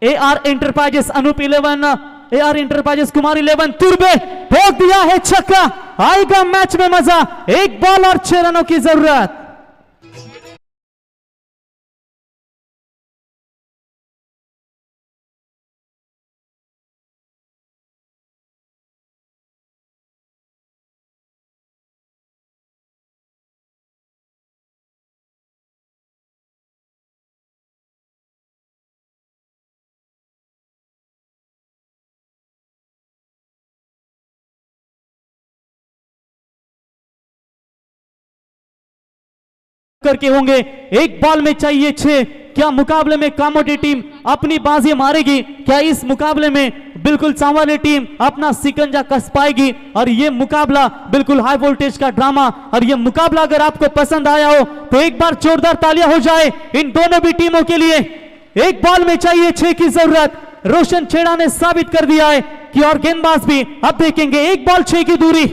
AR enterprises Anoop 11, AR enterprises Kumar 11। तुरबे ठोक दिया है छक्का। आएगा मैच में मजा। 1 बॉल और 6 रनों की जरूरत। करके होंगे। एक बॉल में चाहिए 6। क्या मुकाबले में कामोटी टीम अपनी बाजी मारेगी? क्या इस मुकाबले में बिल्कुल सांवाली टीम अपना सिकंजा कस पाएगी? और ये मुकाबला बिल्कुल हाई वोल्टेज का ड्रामा, और ये मुकाबला अगर आपको पसंद आया हो तो एक बार जोरदार तालियां हो जाए इन दोनों भी टीमों के लिए। एक बॉल में चाहिए 6 की जरूरत। रोशन छेड़ा ने साबित कर दिया है कि और गेंदबाज भी। अब देखेंगे एक बॉल 6 की दूरी।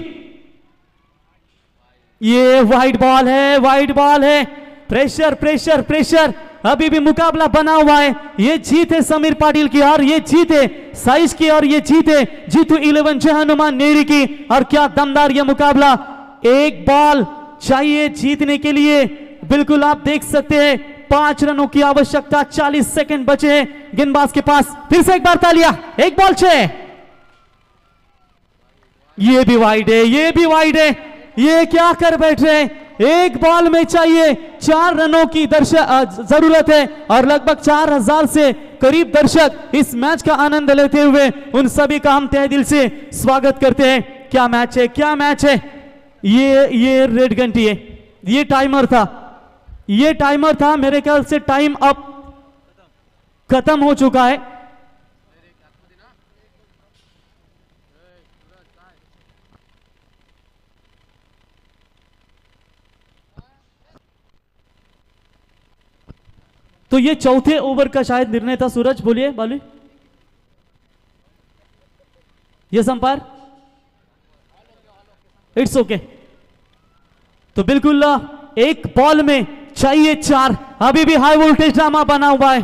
ये वाइड बॉल है, वाइड बॉल है। प्रेशर प्रेशर प्रेशर, अभी भी मुकाबला बना हुआ है। ये जीत है समीर पाटिल की और ये जीत है साइज की और ये जीत है जीतू 11 जय हनुमान नेरी की। और क्या दमदार ये मुकाबला। एक बॉल चाहिए जीतने के लिए। बिल्कुल आप देख सकते हैं 5 रनों की आवश्यकता, 40 सेकंड बचे हैं गेंदबाज के पास। फिर से एक बार तालियां। एक बॉल 6। ये भी वाइड है, ये भी वाइड है। ये क्या कर बैठे हैं? एक बॉल में चाहिए 4 रनों की जरूरत है और लगभग 4000 से करीब दर्शक इस मैच का आनंद लेते हुए उन सभी का हम तहे दिल से स्वागत करते हैं। क्या मैच है, क्या मैच है। ये रेड घंटी है, ये टाइमर था, ये टाइमर था। मेरे ख्याल से टाइम अब खत्म हो चुका है। तो ये चौथे ओवर का शायद निर्णय था। सूरज बोलिए, बालू। ये संपार इट्स ओके। तो बिल्कुल एक बॉल में चाहिए 4। अभी भी हाई वोल्टेज ड्रामा बना हुआ है।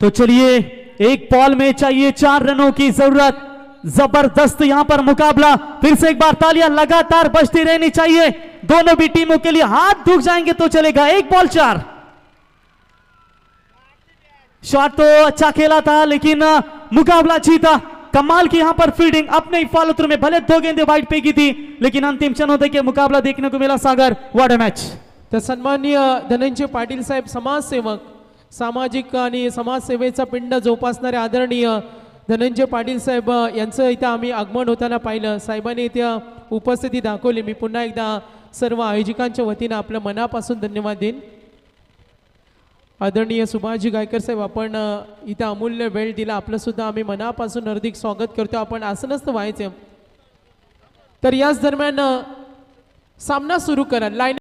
तो चलिए एक बॉल में चाहिए 4 रनों की जरूरत। जबरदस्त यहां पर मुकाबला। फिर से एक बार तालियां लगातार बजती रहनी चाहिए दोनों भी टीमों के लिए। हाथ दुख जाएंगे तो चलेगा। एक बॉल 4। शॉट तो अच्छा खेला था लेकिन मुकाबला जीता। कमाल की यहां पर फील्डिंग अपने ही फॉलो में। भले 2 गेंदें वाइड पे की थी लेकिन अंतिम क्षणों तक ये मुकाबला देखने को मिला। सागर, व्हाट अ मैच। तर सन्माननीय धनंजय पाटील साहेब, समाजसेवक, सामाजिक आणि समाजसेवेचा पिंड जोपासणारे आदरणीय धनंजय पाटील साहेब यांचं इथं आम्ही आगमन होताना पाहिलं। साहेबांनी इथं उपस्थिती दाखवली। मी पुन्हा एकदा सर्व आयोजकांच्या वतीनं आपल्या मनापासून धन्यवाद देईन। आदरणीय सुभाषजी गायकर साहेब, आपण इथं अमूल्य वेळ दिला, आपलं सुद्धा आम्ही मनापासून हार्दिक स्वागत करतो। आपण आसनस्थ व्हायचं। तर याच दरम्यान सामना सुरू करा। लाईन